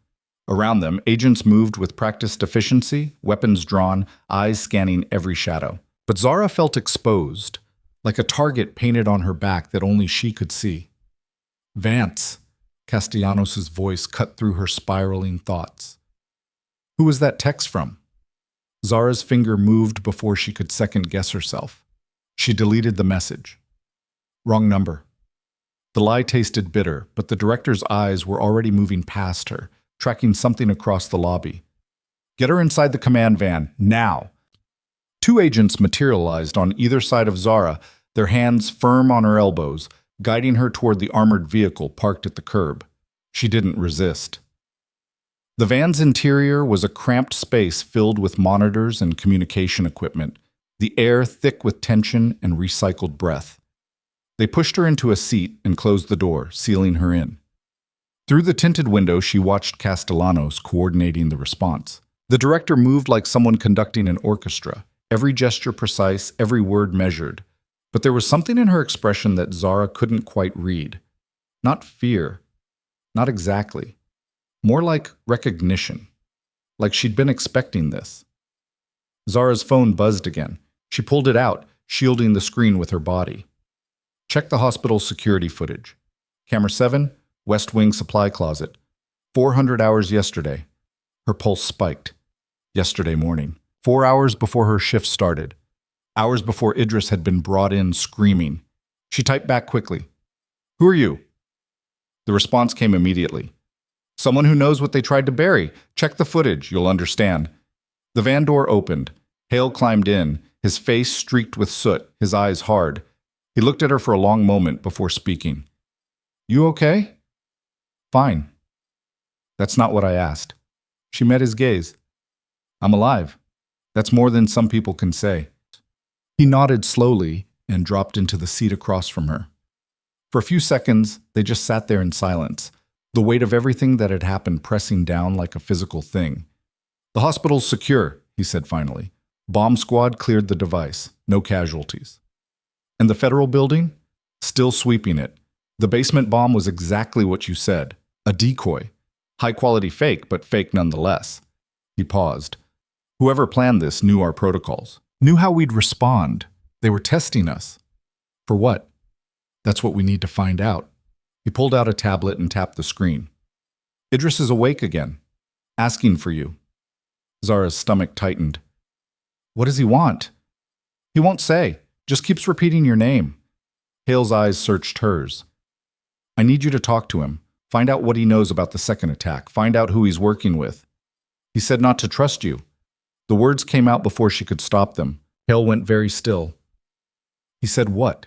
Around them, agents moved with practiced efficiency, weapons drawn, eyes scanning every shadow. But Zara felt exposed, like a target painted on her back that only she could see. Vance, Castellanos' voice cut through her spiraling thoughts. Who was that text from? Zara's finger moved before she could second-guess herself. She deleted the message. Wrong number. The lie tasted bitter, but the director's eyes were already moving past her, tracking something across the lobby. Get her inside the command van, now! 2 agents materialized on either side of Zara, their hands firm on her elbows, guiding her toward the armored vehicle parked at the curb. She didn't resist. The van's interior was a cramped space filled with monitors and communication equipment, the air thick with tension and recycled breath. They pushed her into a seat and closed the door, sealing her in. Through the tinted window, she watched Castellanos coordinating the response. The director moved like someone conducting an orchestra, every gesture precise, every word measured. But there was something in her expression that Zara couldn't quite read. Not fear. Not exactly. More like recognition. Like she'd been expecting this. Zara's phone buzzed again. She pulled it out, shielding the screen with her body. Check the hospital security footage. Camera 7, West Wing supply closet. 400 hours yesterday. Her pulse spiked. Yesterday morning. 4 hours before her shift started. Hours before Idris had been brought in screaming. She typed back quickly. Who are you? The response came immediately. Someone who knows what they tried to bury. Check the footage, you'll understand. The van door opened. Hale climbed in, his face streaked with soot, his eyes hard. He looked at her for a long moment before speaking. You okay? Fine. That's not what I asked. She met his gaze. I'm alive. That's more than some people can say. He nodded slowly and dropped into the seat across from her. For a few seconds, they just sat there in silence, the weight of everything that had happened pressing down like a physical thing. The hospital's secure, he said finally. Bomb squad cleared the device. No casualties. And the federal building? Still sweeping it. The basement bomb was exactly what you said. A decoy. High-quality fake, but fake nonetheless. He paused. Whoever planned this knew our protocols. Knew how we'd respond. They were testing us. For what? That's what we need to find out. He pulled out a tablet and tapped the screen. Idris is awake again. Asking for you. Zara's stomach tightened. What does he want? He won't say. Just keeps repeating your name. Hale's eyes searched hers. I need you to talk to him. Find out what he knows about the second attack. Find out who he's working with. He said not to trust you. The words came out before she could stop them. Hale went very still. He said what?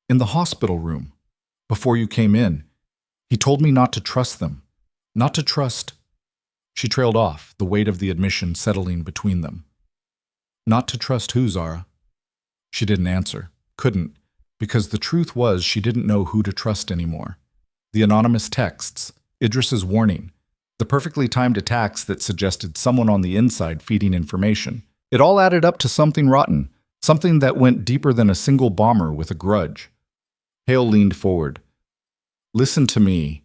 In the hospital room. Before you came in. He told me not to trust them. Not to trust. She trailed off, the weight of the admission settling between them. Not to trust who, Zara? She didn't answer. Couldn't. Because the truth was she didn't know who to trust anymore. The anonymous texts. Idris's warning. The perfectly timed attacks that suggested someone on the inside feeding information. It all added up to something rotten. Something that went deeper than a single bomber with a grudge. Hale leaned forward. Listen to me.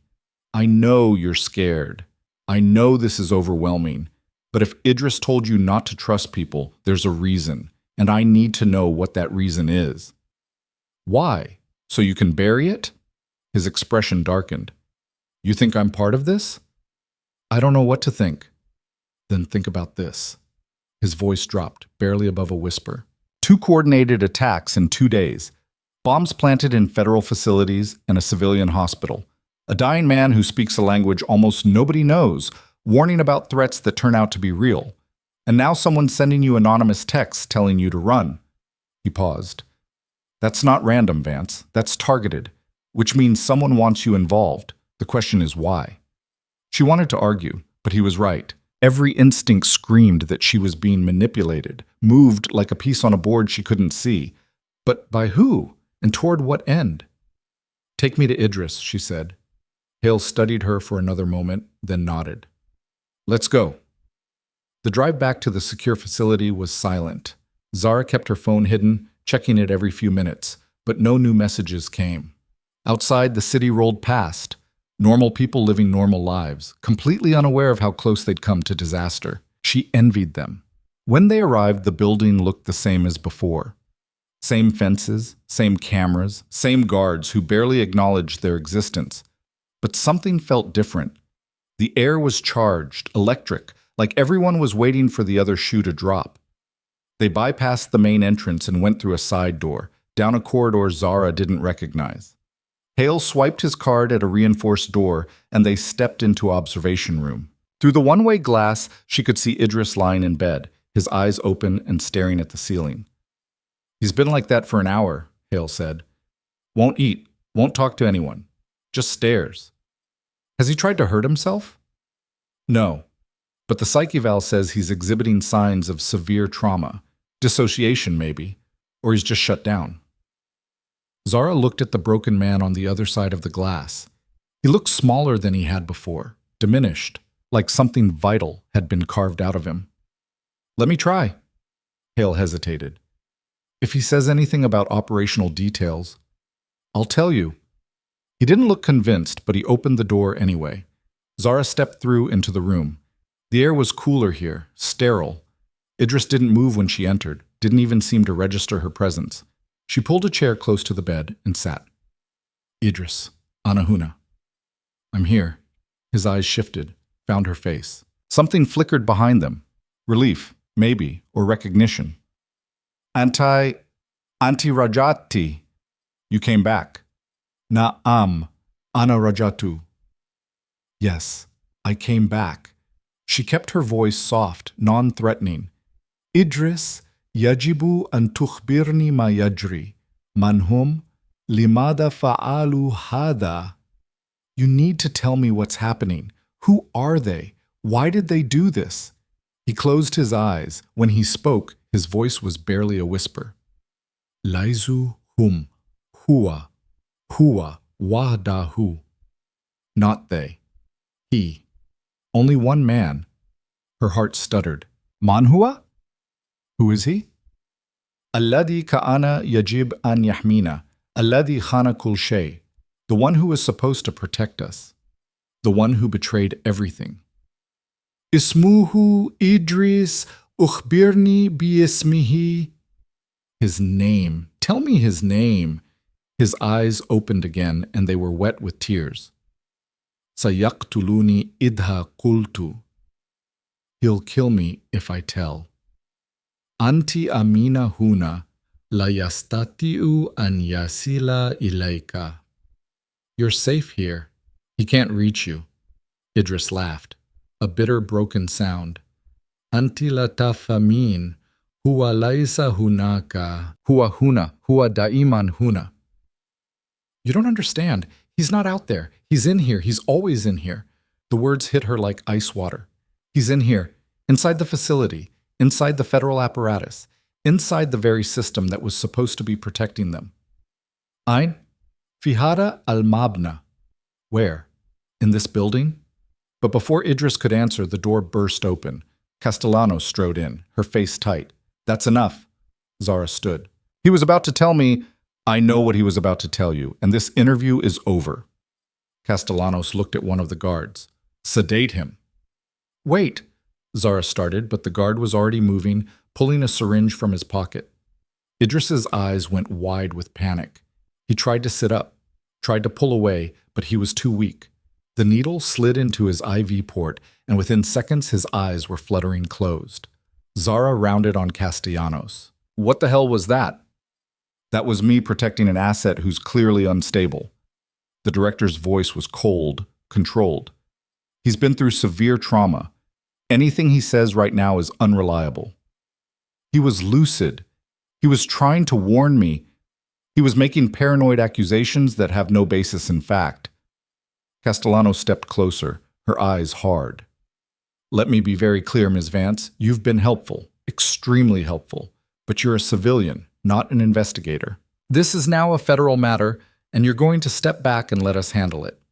I know you're scared. I know this is overwhelming. But if Idris told you not to trust people, there's a reason. And I need to know what that reason is. Why? So you can bury it? His expression darkened. You think I'm part of this? I don't know what to think. Then think about this. His voice dropped, barely above a whisper. 2 coordinated attacks in 2 days. Bombs planted in federal facilities and a civilian hospital. A dying man who speaks a language almost nobody knows, warning about threats that turn out to be real. And now someone's sending you anonymous texts telling you to run. He paused. That's not random, Vance. That's targeted, which means someone wants you involved. The question is why. She wanted to argue, but he was right. Every instinct screamed that she was being manipulated, moved like a piece on a board she couldn't see. But by who? And toward what end? Take me to Idris, she said. Hale studied her for another moment, then nodded. Let's go. The drive back to the secure facility was silent. Zara kept her phone hidden, checking it every few minutes, but no new messages came. Outside, the city rolled past, normal people living normal lives, completely unaware of how close they'd come to disaster. She envied them. When they arrived, the building looked the same as before. Same fences, same cameras, same guards who barely acknowledged their existence. But something felt different. The air was charged, electric, like everyone was waiting for the other shoe to drop. They bypassed the main entrance and went through a side door, down a corridor Zara didn't recognize. Hale swiped his card at a reinforced door, and they stepped into observation room. Through the one-way glass, she could see Idris lying in bed, his eyes open and staring at the ceiling. "He's been like that for an hour," Hale said. "Won't eat, won't talk to anyone, just stares." "Has he tried to hurt himself?" "No, but the psych eval says he's exhibiting signs of severe trauma, dissociation maybe, or he's just shut down." Zara looked at the broken man on the other side of the glass. He looked smaller than he had before, diminished, like something vital had been carved out of him. "Let me try." Hale hesitated. "If he says anything about operational details, I'll tell you." He didn't look convinced, but he opened the door anyway. Zara stepped through into the room. The air was cooler here, sterile. Idris didn't move when she entered, didn't even seem to register her presence. She pulled a chair close to the bed and sat. "Idris, Anahuna." "I'm here." His eyes shifted, found her face. Something flickered behind them. Relief, maybe, or recognition. Anti-Rajati. You came back." "Na'am, Ana Rajatu." "Yes, I came back." She kept her voice soft, non-threatening. "Idris, yajibu an tukhbirni ma yajri. Manhum, limada fa'alu hada." You need to tell me what's happening. Who are they? Why did they do this? He closed his eyes. When he spoke, his voice was barely a whisper. Laizu hum, huwa, wahdahu. Not they. He. Only one man. Her heart stuttered. "Manhua? Who is he?" "Alladhi ka'ana yajib an yahmina, alladhi khana kul shay." The one who was supposed to protect us. The one who betrayed everything. "Ismuhu Idris ukhbirni biismihi." His name. Tell me his name. His eyes opened again, and they were wet with tears. "Sayaktuluni idha qultu." He'll kill me if I tell. "Anti amina huna, la yastatiu an yasila ilayka." You're safe here. He can't reach you. Idris laughed, a bitter, broken sound. "Anti la tafamin, huwa laisa hunaka, huwa huna, huwa daiman huna." You don't understand. He's not out there. He's in here. He's always in here. The words hit her like ice water. He's in here, inside the facility, inside the federal apparatus, inside the very system that was supposed to be protecting them. Ein Fihara al-Mabna. Where? In this building? But before Idris could answer, the door burst open. Castellanos strode in, her face tight. "That's enough." Zara stood. "He was about to tell me." "I know what he was about to tell you, and this interview is over." Castellanos looked at one of the guards. "Sedate him." "Wait," Zara started, but the guard was already moving, pulling a syringe from his pocket. Idris's eyes went wide with panic. He tried to sit up, tried to pull away, but he was too weak. The needle slid into his IV port, and within seconds his eyes were fluttering closed. Zara rounded on Castellanos. "What the hell was that?" "That was me protecting an asset who's clearly unstable." The director's voice was cold, controlled. "He's been through severe trauma. Anything he says right now is unreliable." "He was lucid. He was trying to warn me. He was making paranoid accusations that have no basis in fact." Castellanos stepped closer, her eyes hard. "Let me be very clear, Ms. Vance. You've been helpful, extremely helpful, but you're a civilian, not an investigator. This is now a federal matter, and you're going to step back and let us handle it."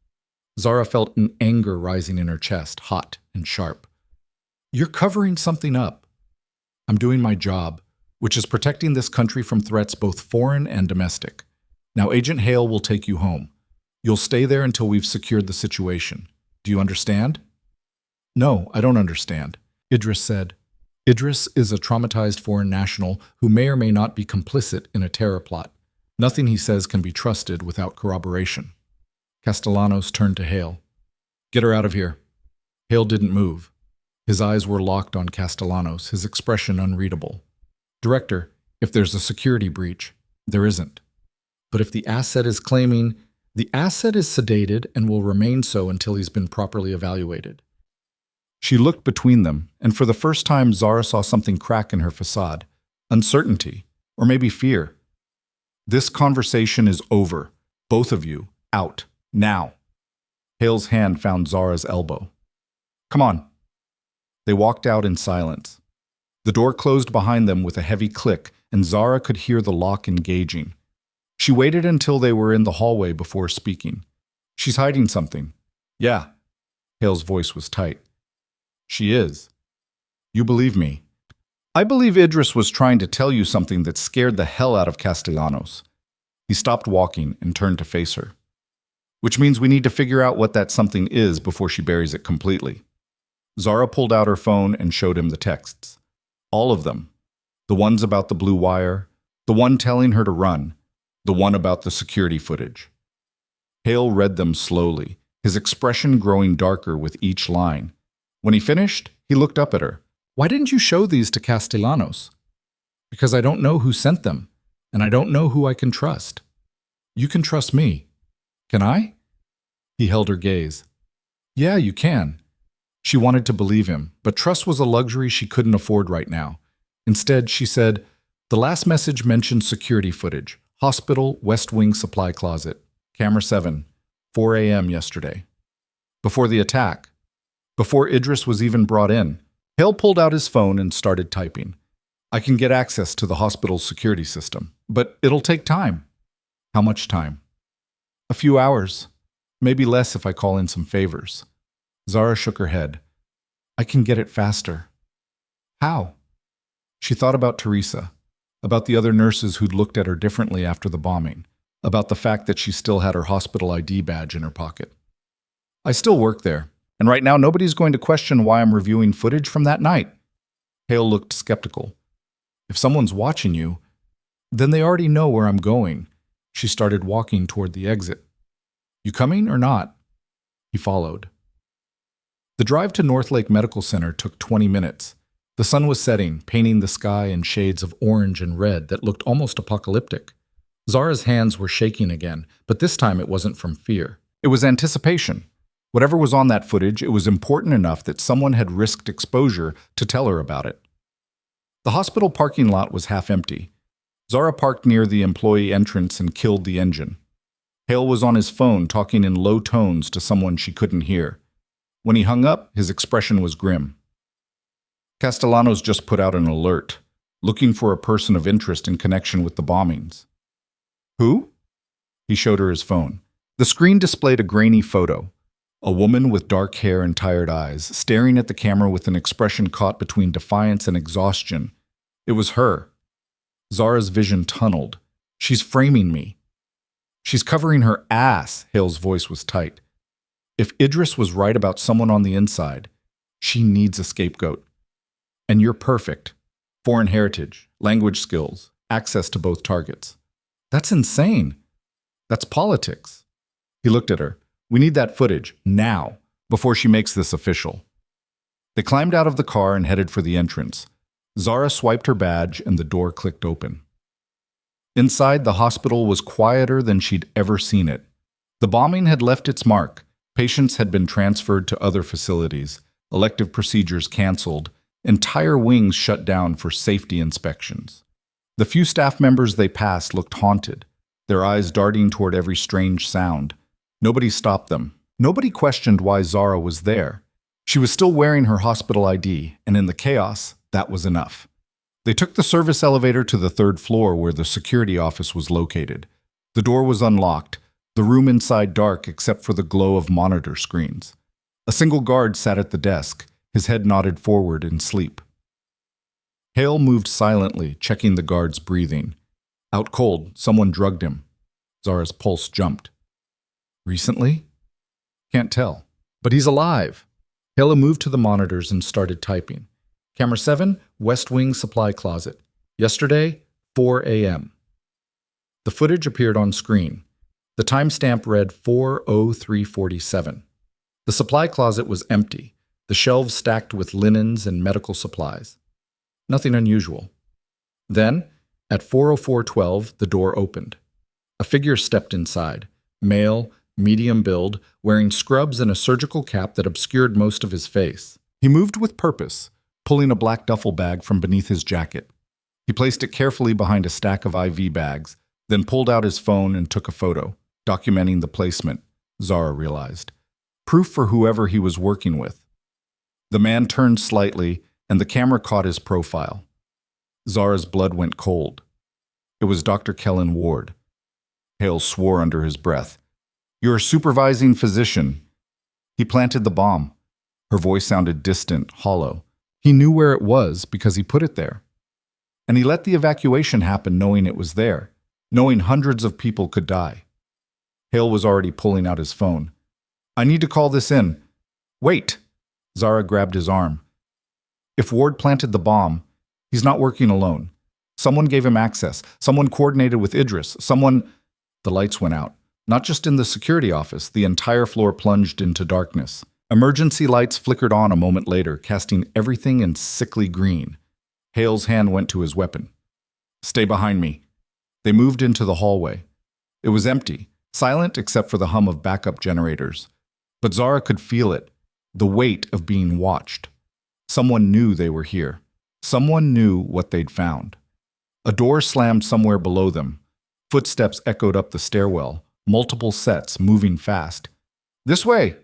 Zara felt an anger rising in her chest, hot and sharp. "You're covering something up." "I'm doing my job, which is protecting this country from threats both foreign and domestic. Now Agent Hale will take you home. You'll stay there until we've secured the situation. Do you understand? No, I don't understand, Idris said. Idris is a traumatized foreign national who may or may not be complicit in a terror plot. Nothing he says can be trusted without corroboration. Castellanos turned to Hale. Get her out of here. Hale didn't move. His eyes were locked on Castellanos, his expression unreadable. Director, if there's a security breach, there isn't. But if the asset is claiming, the asset is sedated and will remain so until he's been properly evaluated. She looked between them, and for the first time Zara saw something crack in her facade. Uncertainty, or maybe fear. This conversation is over. Both of you, out, now. Hale's hand found Zara's elbow. Come on. They walked out in silence. The door closed behind them with a heavy click, and Zara could hear the lock engaging. She waited until they were in the hallway before speaking. She's hiding something. Yeah. Hale's voice was tight. She is. You believe me. I believe Idris was trying to tell you something that scared the hell out of Castellanos. He stopped walking and turned to face her. Which means we need to figure out what that something is before she buries it completely. Zara pulled out her phone and showed him the texts. All of them. The ones about the blue wire, the one telling her to run, the one about the security footage. Hale read them slowly, his expression growing darker with each line. When he finished, he looked up at her. Why didn't you show these to Castellanos? Because I don't know who sent them, and I don't know who I can trust. You can trust me. Can I? He held her gaze. Yeah, you can. She wanted to believe him, but trust was a luxury she couldn't afford right now. Instead, she said, the last message mentioned security footage. Hospital, West Wing supply closet. Camera 7, 4 a.m. yesterday. Before the attack. Before Idris was even brought in. Hale pulled out his phone and started typing. I can get access to the hospital's security system, but it'll take time. How much time? A few hours. Maybe less if I call in some favors. Zara shook her head. I can get it faster. How? She thought about Teresa, about the other nurses who'd looked at her differently after the bombing, about the fact that she still had her hospital ID badge in her pocket. I still work there, and right now nobody's going to question why I'm reviewing footage from that night. Hale looked skeptical. If someone's watching you, then they already know where I'm going. She started walking toward the exit. You coming or not? He followed. The drive to Northlake Medical Center took 20 minutes. The sun was setting, painting the sky in shades of orange and red that looked almost apocalyptic. Zara's hands were shaking again, but this time it wasn't from fear. It was anticipation. Whatever was on that footage, it was important enough that someone had risked exposure to tell her about it. The hospital parking lot was half empty. Zara parked near the employee entrance and killed the engine. Hale was on his phone talking in low tones to someone she couldn't hear. When he hung up, his expression was grim. Castellanos just put out an alert, looking for a person of interest in connection with the bombings. Who? He showed her his phone. The screen displayed a grainy photo. A woman with dark hair and tired eyes, staring at the camera with an expression caught between defiance and exhaustion. It was her. Zara's vision tunneled. She's framing me. She's covering her ass, Hale's voice was tight. If Idris was right about someone on the inside, she needs a scapegoat. And you're perfect. Foreign heritage, language skills, access to both targets. That's insane. That's politics. He looked at her. We need that footage, now, before she makes this official. They climbed out of the car and headed for the entrance. Zara swiped her badge and the door clicked open. Inside, the hospital was quieter than she'd ever seen it. The bombing had left its mark. Patients had been transferred to other facilities, elective procedures canceled, entire wings shut down for safety inspections. The few staff members they passed looked haunted, their eyes darting toward every strange sound. Nobody stopped them. Nobody questioned why Zara was there. She was still wearing her hospital ID, and in the chaos, that was enough. They took the service elevator to the 3rd floor where the security office was located. The door was unlocked, the room inside dark except for the glow of monitor screens. A single guard sat at the desk, his head nodded forward in sleep. Hale moved silently, checking the guard's breathing. Out cold, someone drugged him. Zara's pulse jumped. Recently? Can't tell. But he's alive. Hale moved to the monitors and started typing. Camera 7, West Wing Supply Closet. Yesterday, 4 a.m. The footage appeared on screen. The timestamp read 4:03:47. The supply closet was empty, the shelves stacked with linens and medical supplies. Nothing unusual. Then, at 4:04:12, the door opened. A figure stepped inside, male, medium build, wearing scrubs and a surgical cap that obscured most of his face. He moved with purpose, pulling a black duffel bag from beneath his jacket. He placed it carefully behind a stack of IV bags, then pulled out his phone and took a photo, documenting the placement, Zara realized. Proof for whoever he was working with. The man turned slightly, and the camera caught his profile. Zara's blood went cold. It was Dr. Kellen Ward. Hale swore under his breath. "You're a supervising physician." He planted the bomb. Her voice sounded distant, hollow. He knew where it was because he put it there. And he let the evacuation happen knowing it was there, knowing hundreds of people could die. Hale was already pulling out his phone. "I need to call this in." "Wait!" Zara grabbed his arm. "If Ward planted the bomb, he's not working alone. Someone gave him access. Someone coordinated with Idris. Someone—" The lights went out. Not just in the security office, the entire floor plunged into darkness. Emergency lights flickered on a moment later, casting everything in sickly green. Hale's hand went to his weapon. "Stay behind me." They moved into the hallway. It was empty, silent except for the hum of backup generators. But Zara could feel it, the weight of being watched. Someone knew they were here. Someone knew what they'd found. A door slammed somewhere below them. Footsteps echoed up the stairwell, multiple sets moving fast. "This way!"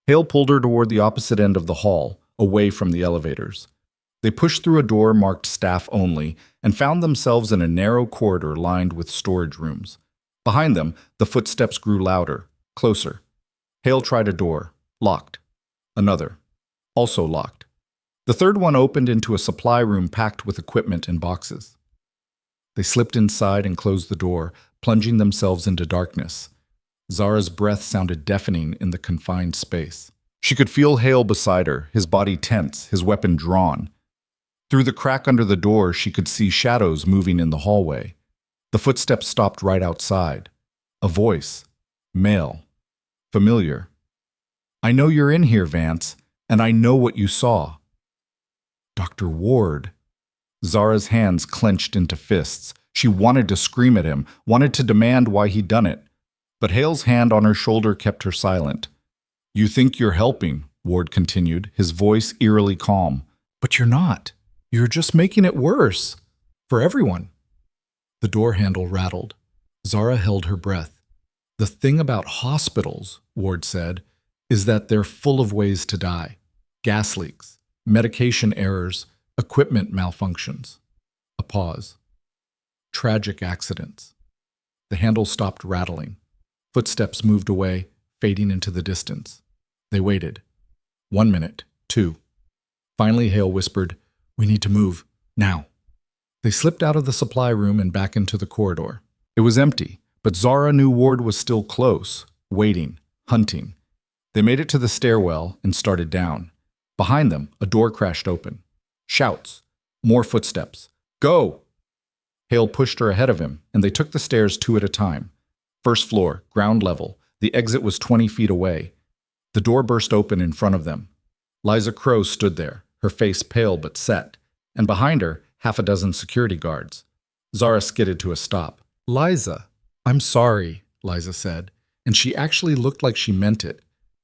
Hale pulled her toward the opposite end of the hall, away from the elevators. They pushed through a door marked staff only and found themselves in a narrow corridor lined with storage rooms. Behind them, the footsteps grew louder, closer. Hale tried a door, locked. Another, also locked. The third one opened into a supply room packed with equipment and boxes. They slipped inside and closed the door, plunging themselves into darkness. Zara's breath sounded deafening in the confined space. She could feel Hale beside her, his body tense, his weapon drawn. Through the crack under the door, she could see shadows moving in the hallway. The footsteps stopped right outside. A voice. Male. Familiar. "I know you're in here, Vance, and I know what you saw." Dr. Ward. Zara's hands clenched into fists. She wanted to scream at him, wanted to demand why he'd done it. But Hale's hand on her shoulder kept her silent. "You think you're helping," Ward continued, his voice eerily calm. "But you're not. You're just making it worse. For everyone." The door handle rattled. Zara held her breath. "The thing about hospitals," Ward said, "is that they're full of ways to die. Gas leaks, medication errors, equipment malfunctions." A pause. "Tragic accidents." The handle stopped rattling. Footsteps moved away, fading into the distance. They waited. 1 minute, 2. Finally, Hale whispered, "We need to move, now." They slipped out of the supply room and back into the corridor. It was empty, but Zara knew Ward was still close, waiting, hunting. They made it to the stairwell and started down. Behind them, a door crashed open. Shouts. More footsteps. "Go!" Hale pushed her ahead of him, and they took the stairs 2 at a time. First floor, ground level. The exit was 20 feet away. The door burst open in front of them. Liza Crow stood there, her face pale but set, and behind her, 6 security guards. Zara skidded to a stop. "Liza, I'm sorry," Liza said, and she actually looked like she meant it.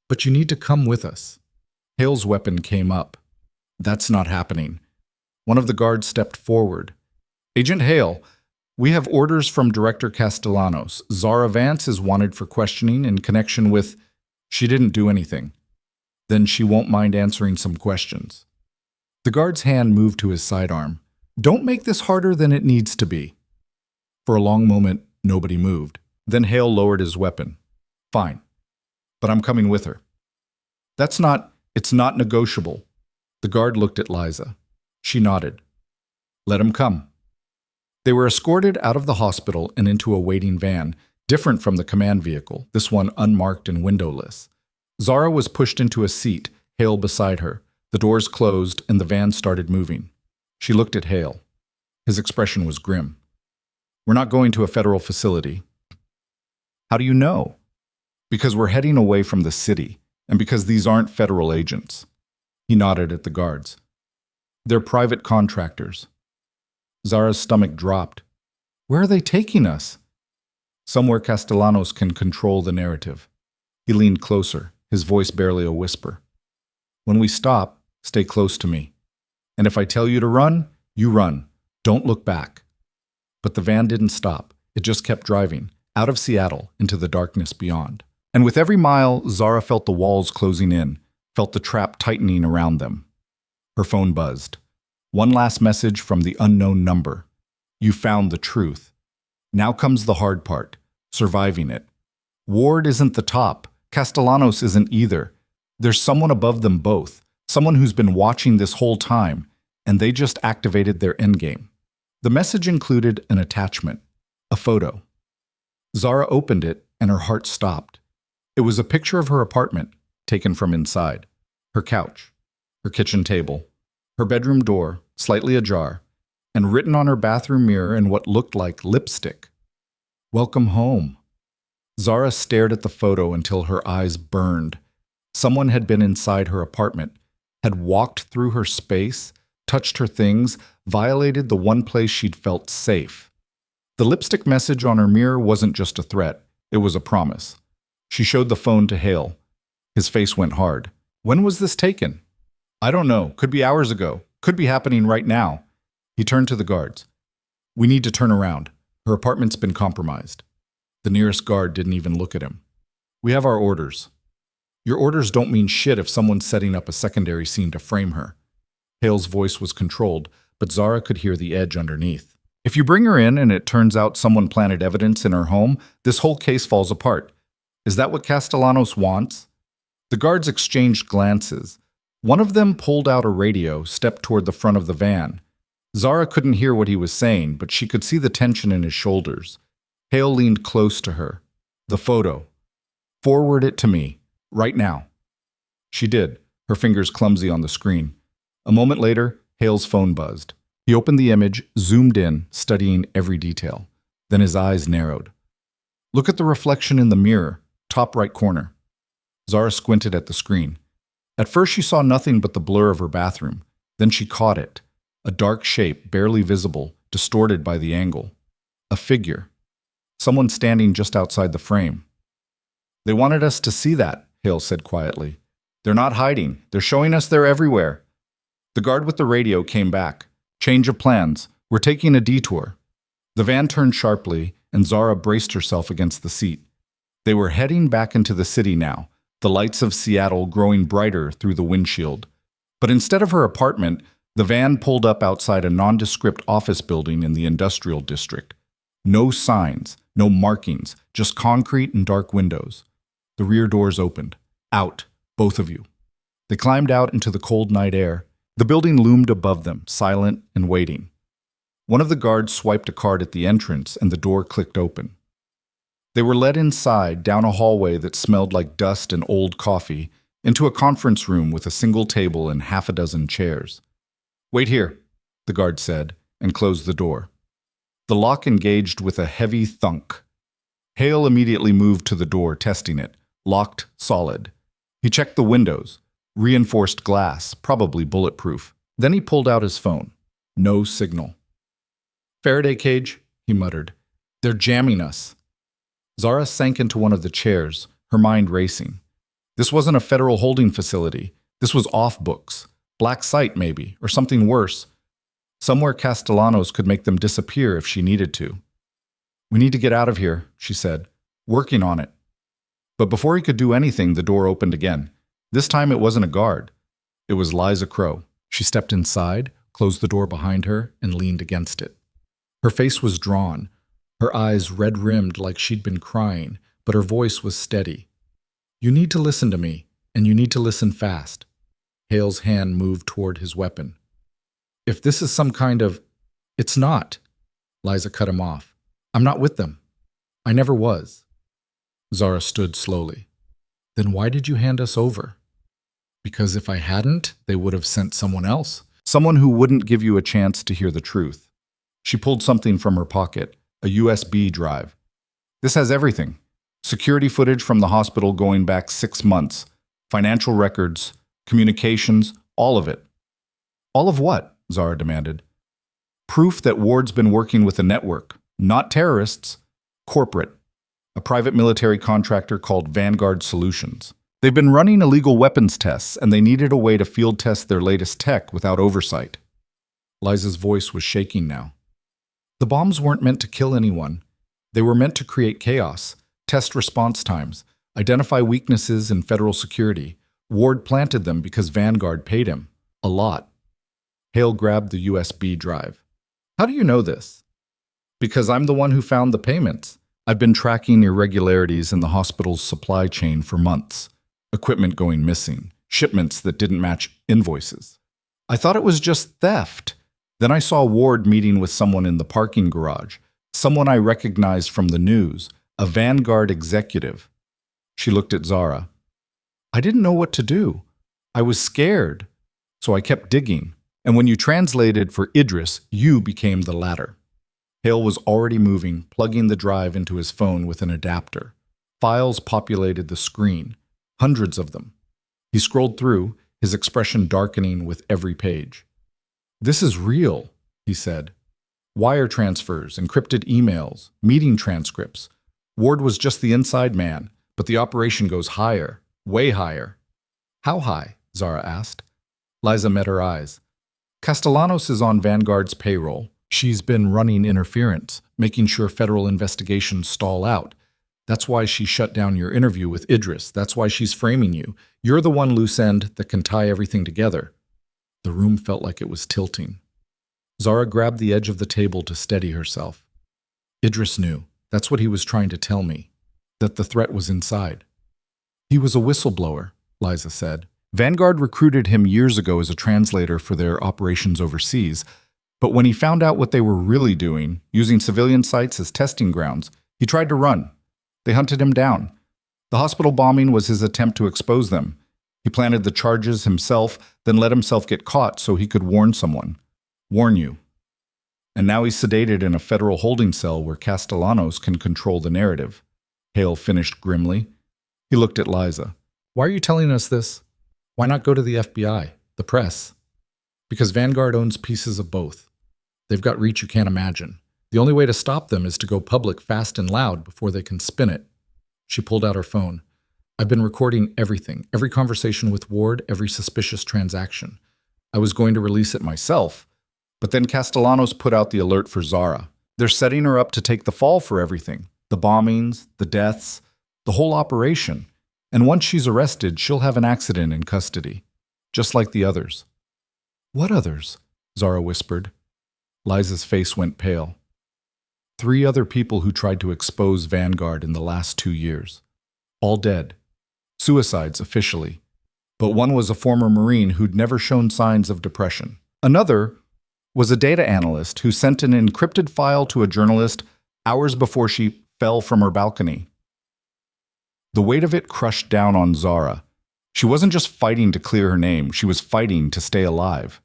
"But you need to come with us." Hale's weapon came up. "That's not happening." One of the guards stepped forward. "Agent Hale, we have orders from Director Castellanos. Zara Vance is wanted for questioning in connection with—" "She didn't do anything." "Then she won't mind answering some questions." The guard's hand moved to his sidearm. "Don't make this harder than it needs to be." For a long moment, nobody moved. Then Hale lowered his weapon. "Fine, but I'm coming with her." It's not negotiable." The guard looked at Liza. She nodded. "Let him come." They were escorted out of the hospital and into a waiting van, different from the command vehicle, this one unmarked and windowless. Zara was pushed into a seat, Hale beside her. The doors closed and the van started moving. She looked at Hale. His expression was grim. "We're not going to a federal facility." "How do you know?" "Because we're heading away from the city, and because these aren't federal agents." He nodded at the guards. "They're private contractors." Zara's stomach dropped. "Where are they taking us?" "Somewhere Castellanos can control the narrative." He leaned closer, his voice barely a whisper. "When we stop, stay close to me. And if I tell you to run, you run. Don't look back." But the van didn't stop. It just kept driving, out of Seattle, into the darkness beyond. And with every mile, Zara felt the walls closing in, felt the trap tightening around them. Her phone buzzed. One last message from the unknown number. "You found the truth. Now comes the hard part, surviving it. Ward isn't the top. Castellanos isn't either. There's someone above them both, someone who's been watching this whole time, and they just activated their endgame." The message included an attachment, a photo. Zara opened it, and her heart stopped. It was a picture of her apartment, taken from inside. Her couch, her kitchen table, her bedroom door, slightly ajar, and written on her bathroom mirror in what looked like lipstick. "Welcome home." Zara stared at the photo until her eyes burned. Someone had been inside her apartment, had walked through her space, touched her things, violated the one place she'd felt safe. The lipstick message on her mirror wasn't just a threat, it was a promise. She showed the phone to Hale. His face went hard. "When was this taken?" "I don't know. Could be hours ago. Could be happening right now." He turned to the guards. "We need to turn around. Her apartment's been compromised." The nearest guard didn't even look at him. "We have our orders." "Your orders don't mean shit if someone's setting up a secondary scene to frame her." Hale's voice was controlled, but Zara could hear the edge underneath. "If you bring her in and it turns out someone planted evidence in her home, this whole case falls apart. Is that what Castellanos wants?" The guards exchanged glances. One of them pulled out a radio, stepped toward the front of the van. Zara couldn't hear what he was saying, but she could see the tension in his shoulders. Hale leaned close to her. "The photo. Forward it to me. Right now." She did, her fingers clumsy on the screen. A moment later, Hale's phone buzzed. He opened the image, zoomed in, studying every detail. Then his eyes narrowed. "Look at the reflection in the mirror, top right corner." Zara squinted at the screen. At first she saw nothing but the blur of her bathroom. Then she caught it. A dark shape, barely visible, distorted by the angle. A figure. Someone standing just outside the frame. "They wanted us to see that," Hale said quietly. "They're not hiding. They're showing us they're everywhere." The guard with the radio came back. "Change of plans. We're taking a detour." The van turned sharply, and Zara braced herself against the seat. They were heading back into the city now, the lights of Seattle growing brighter through the windshield. But instead of her apartment, the van pulled up outside a nondescript office building in the industrial district. No signs, no markings, just concrete and dark windows. The rear doors opened. "Out, both of you." They climbed out into the cold night air. The building loomed above them, silent and waiting. One of the guards swiped a card at the entrance, and the door clicked open. They were led inside, down a hallway that smelled like dust and old coffee, into a conference room with a single table and half a dozen chairs. "Wait here," the guard said, and closed the door. The lock engaged with a heavy thunk. Hale immediately moved to the door, testing it. Locked, solid. He checked the windows. Reinforced glass, probably bulletproof. Then he pulled out his phone. No signal. "Faraday cage," he muttered. "They're jamming us." Zara sank into one of the chairs, her mind racing. This wasn't a federal holding facility. This was off books. Black site, maybe, or something worse. Somewhere Castellanos could make them disappear if she needed to. "We need to get out of here," she said. "Working on it." But before he could do anything, the door opened again. This time it wasn't a guard. It was Liza Crow. She stepped inside, closed the door behind her, and leaned against it. Her face was drawn, her eyes red-rimmed like she'd been crying, but her voice was steady. "You need to listen to me, and you need to listen fast." Hale's hand moved toward his weapon. "If this is some kind of—" "It's not." Liza cut him off. I'm not with them. I never was. Zara stood slowly. Then why did you hand us over? Because if I hadn't, they would have sent someone else. Someone who wouldn't give you a chance to hear the truth. She pulled something from her pocket, a USB drive. This has everything. Security footage from the hospital going back 6 months, financial records, communications, all of it. All of what? Zara demanded. Proof that Ward's been working with a network, not terrorists, corporate, a private military contractor called Vanguard Solutions. They've been running illegal weapons tests, and they needed a way to field test their latest tech without oversight. Liza's voice was shaking now. The bombs weren't meant to kill anyone. They were meant to create chaos, test response times, identify weaknesses in federal security. Ward planted them because Vanguard paid him. A lot. Hale grabbed the USB drive. How do you know this? Because I'm the one who found the payments. I've been tracking irregularities in the hospital's supply chain for months. Equipment going missing, shipments that didn't match invoices. I thought it was just theft. Then I saw Ward meeting with someone in the parking garage, someone I recognized from the news, a Vanguard executive. She looked at Zara. I didn't know what to do. I was scared, so I kept digging. And when you translated for Idris, you became the latter. Hale was already moving, plugging the drive into his phone with an adapter. Files populated the screen. Hundreds of them. He scrolled through, his expression darkening with every page. This is real, he said. Wire transfers, encrypted emails, meeting transcripts. Ward was just the inside man, but the operation goes higher, way higher. How high? Zara asked. Liza met her eyes. Castellanos is on Vanguard's payroll. She's been running interference, making sure federal investigations stall out. That's why she shut down your interview with Idris. That's why she's framing you. You're the one loose end that can tie everything together. The room felt like it was tilting. Zara grabbed the edge of the table to steady herself. Idris knew. That's what he was trying to tell me. That the threat was inside. He was a whistleblower, Liza said. Vanguard recruited him years ago as a translator for their operations overseas. But when he found out what they were really doing, using civilian sites as testing grounds, he tried to run. They hunted him down. The hospital bombing was his attempt to expose them. He planted the charges himself, then let himself get caught so he could warn someone. Warn you. And now he's sedated in a federal holding cell where Castellanos can control the narrative. Hale finished grimly. He looked at Liza. Why are you telling us this? Why not go to the FBI, the press? Because Vanguard owns pieces of both. They've got reach you can't imagine. The only way to stop them is to go public fast and loud before they can spin it. She pulled out her phone. I've been recording everything, every conversation with Ward, every suspicious transaction. I was going to release it myself, but then Castellanos put out the alert for Zara. They're setting her up to take the fall for everything. The bombings, the deaths, the whole operation. And once she's arrested, she'll have an accident in custody, just like the others. What others? Zara whispered. Liza's face went pale. 3 other people who tried to expose Vanguard in the last 2 years. All dead. Suicides officially. But one was a former Marine who'd never shown signs of depression. Another was a data analyst who sent an encrypted file to a journalist hours before she fell from her balcony. The weight of it crushed down on Zara. She wasn't just fighting to clear her name, she was fighting to stay alive.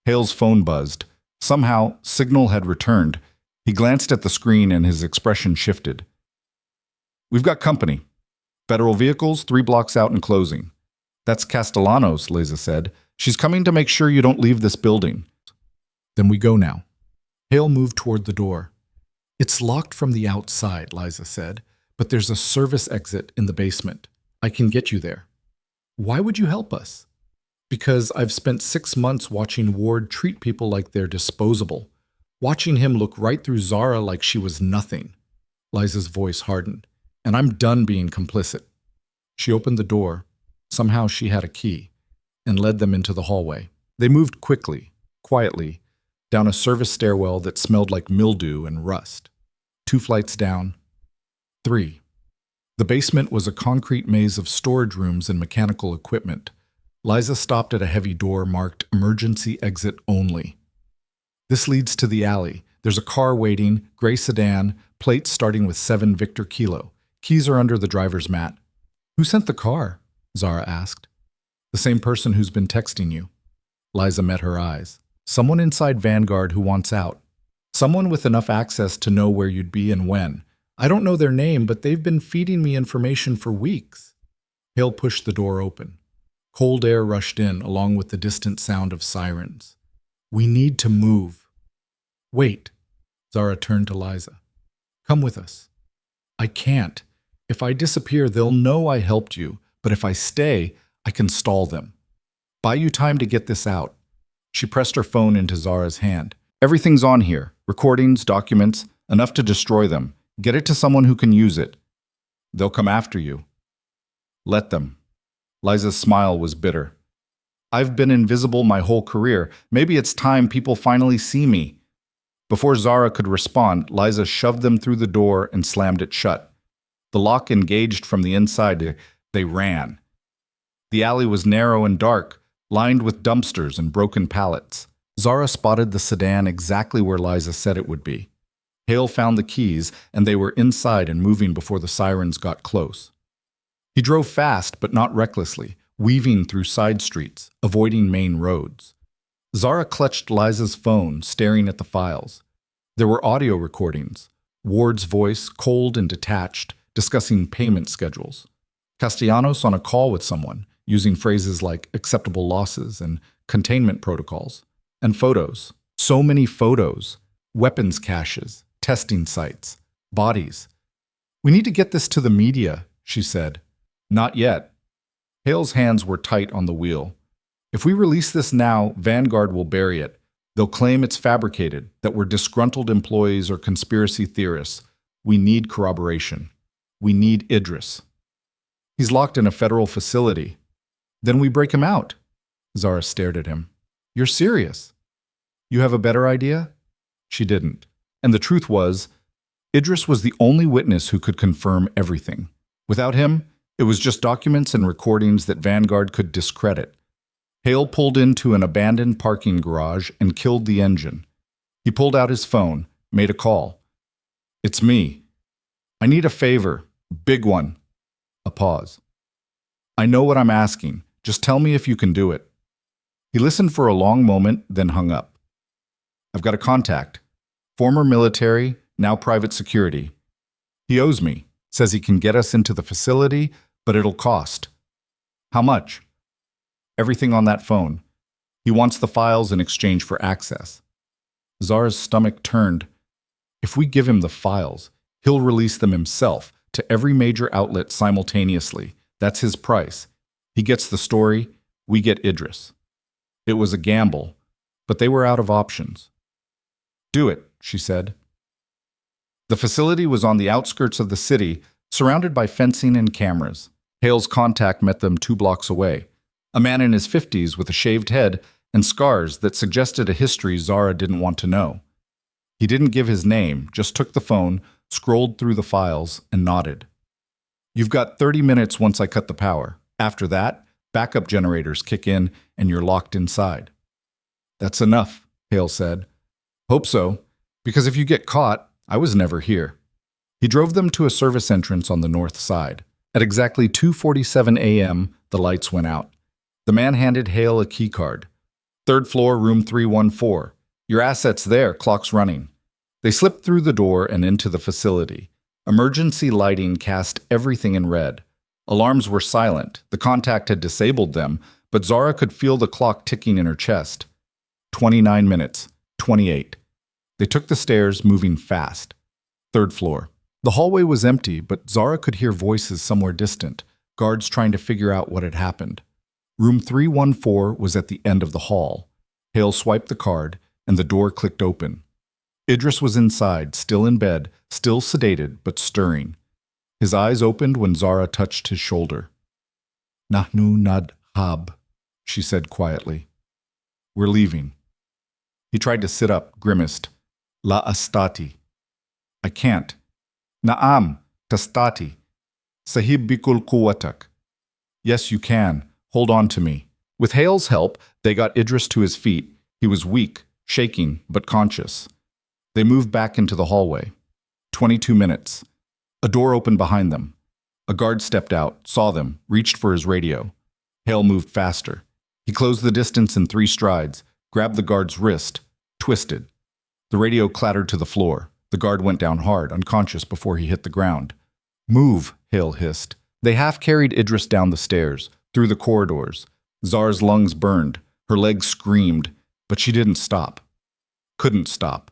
Hale's phone buzzed. Somehow, signal had returned. He glanced at the screen and his expression shifted. We've got company. Federal vehicles 3 blocks out and closing. That's Castellanos, Liza said. She's coming to make sure you don't leave this building. Then we go now. Hale moved toward the door. It's locked from the outside, Liza said, but there's a service exit in the basement. I can get you there. Why would you help us? Because I've spent 6 months watching Ward treat people like they're disposable. Watching him look right through Zara like she was nothing. Liza's voice hardened. And I'm done being complicit. She opened the door. Somehow she had a key. And led them into the hallway. They moved quickly, quietly, down a service stairwell that smelled like mildew and rust. 2 flights down. 3. The basement was a concrete maze of storage rooms and mechanical equipment. Liza stopped at a heavy door marked Emergency Exit Only. This leads to the alley. There's a car waiting, gray sedan, plates starting with 7 Victor Kilo. Keys are under the driver's mat. Who sent the car? Zara asked. The same person who's been texting you. Liza met her eyes. Someone inside Vanguard who wants out. Someone with enough access to know where you'd be and when. I don't know their name, but they've been feeding me information for weeks. Hale pushed the door open. Cold air rushed in, along with the distant sound of sirens. We need to move. Wait. Zara turned to Liza. Come with us. I can't. If I disappear, they'll know I helped you, but if I stay, I can stall them. Buy you time to get this out. She pressed her phone into Zara's hand. Everything's on here. Recordings, documents, enough to destroy them. Get it to someone who can use it. They'll come after you. Let them. Liza's smile was bitter. I've been invisible my whole career. Maybe it's time people finally see me. Before Zara could respond, Liza shoved them through the door and slammed it shut. The lock engaged from the inside. They ran. The alley was narrow and dark, lined with dumpsters and broken pallets. Zara spotted the sedan exactly where Liza said it would be. Hale found the keys, and they were inside and moving before the sirens got close. He drove fast, but not recklessly, weaving through side streets, avoiding main roads. Zara clutched Liza's phone, staring at the files. There were audio recordings. Ward's voice, cold and detached, discussing payment schedules. Castellanos on a call with someone, using phrases like acceptable losses and containment protocols. And photos. So many photos. Weapons caches, testing sites, bodies. We need to get this to the media, she said. Not yet. Hale's hands were tight on the wheel. If we release this now, Vanguard will bury it. They'll claim it's fabricated, that we're disgruntled employees or conspiracy theorists. We need corroboration. We need Idris. He's locked in a federal facility. Then we break him out. Zara stared at him. You're serious? You have a better idea? She didn't. And the truth was, Idris was the only witness who could confirm everything. Without him, it was just documents and recordings that Vanguard could discredit. Hale pulled into an abandoned parking garage and killed the engine. He pulled out his phone, made a call. It's me. I need a favor. Big one. A pause. I know what I'm asking. Just tell me if you can do it. He listened for a long moment, then hung up. I've got a contact. Former military, now private security. He owes me. Says he can get us into the facility, but it'll cost. How much? Everything on that phone. He wants the files in exchange for access. Zara's stomach turned. If we give him the files, he'll release them himself to every major outlet simultaneously. That's his price. He gets the story, we get Idris. It was a gamble, but they were out of options. Do it, she said. The facility was on the outskirts of the city, surrounded by fencing and cameras. Hale's contact met them 2 blocks away. A man in his 50s with a shaved head and scars that suggested a history Zara didn't want to know. He didn't give his name, just took the phone, scrolled through the files, and nodded. You've got 30 minutes once I cut the power. After that, backup generators kick in and you're locked inside. That's enough, Hale said. Hope so, because if you get caught, I was never here. He drove them to a service entrance on the north side. At exactly 2:47 a.m., the lights went out. The man handed Hale a key card. 3rd floor, room 314. Your assets there, clock's running. They slipped through the door and into the facility. Emergency lighting cast everything in red. Alarms were silent. The contact had disabled them, but Zara could feel the clock ticking in her chest. 29 minutes. 28. They took the stairs, moving fast. 3rd floor. The hallway was empty, but Zara could hear voices somewhere distant, guards trying to figure out what had happened. Room 314 was at the end of the hall. Hale swiped the card, and the door clicked open. Idris was inside, still in bed, still sedated, but stirring. His eyes opened when Zara touched his shoulder. Nahnu nadhab, she said quietly. We're leaving. He tried to sit up, grimaced. La astati. I can't. Naam, tastati. Sahib bikul quwwatak. Yes, you can. Hold on to me. With Hale's help, they got Idris to his feet. He was weak, shaking, but conscious. They moved back into the hallway. 22 minutes. A door opened behind them. A guard stepped out, saw them, reached for his radio. Hale moved faster. He closed the distance in 3 strides, grabbed the guard's wrist, twisted. The radio clattered to the floor. The guard went down hard, unconscious before he hit the ground. "Move," Hale hissed. They half-carried Idris down the stairs, through the corridors. Zara's lungs burned. Her legs screamed, but she didn't stop. Couldn't stop.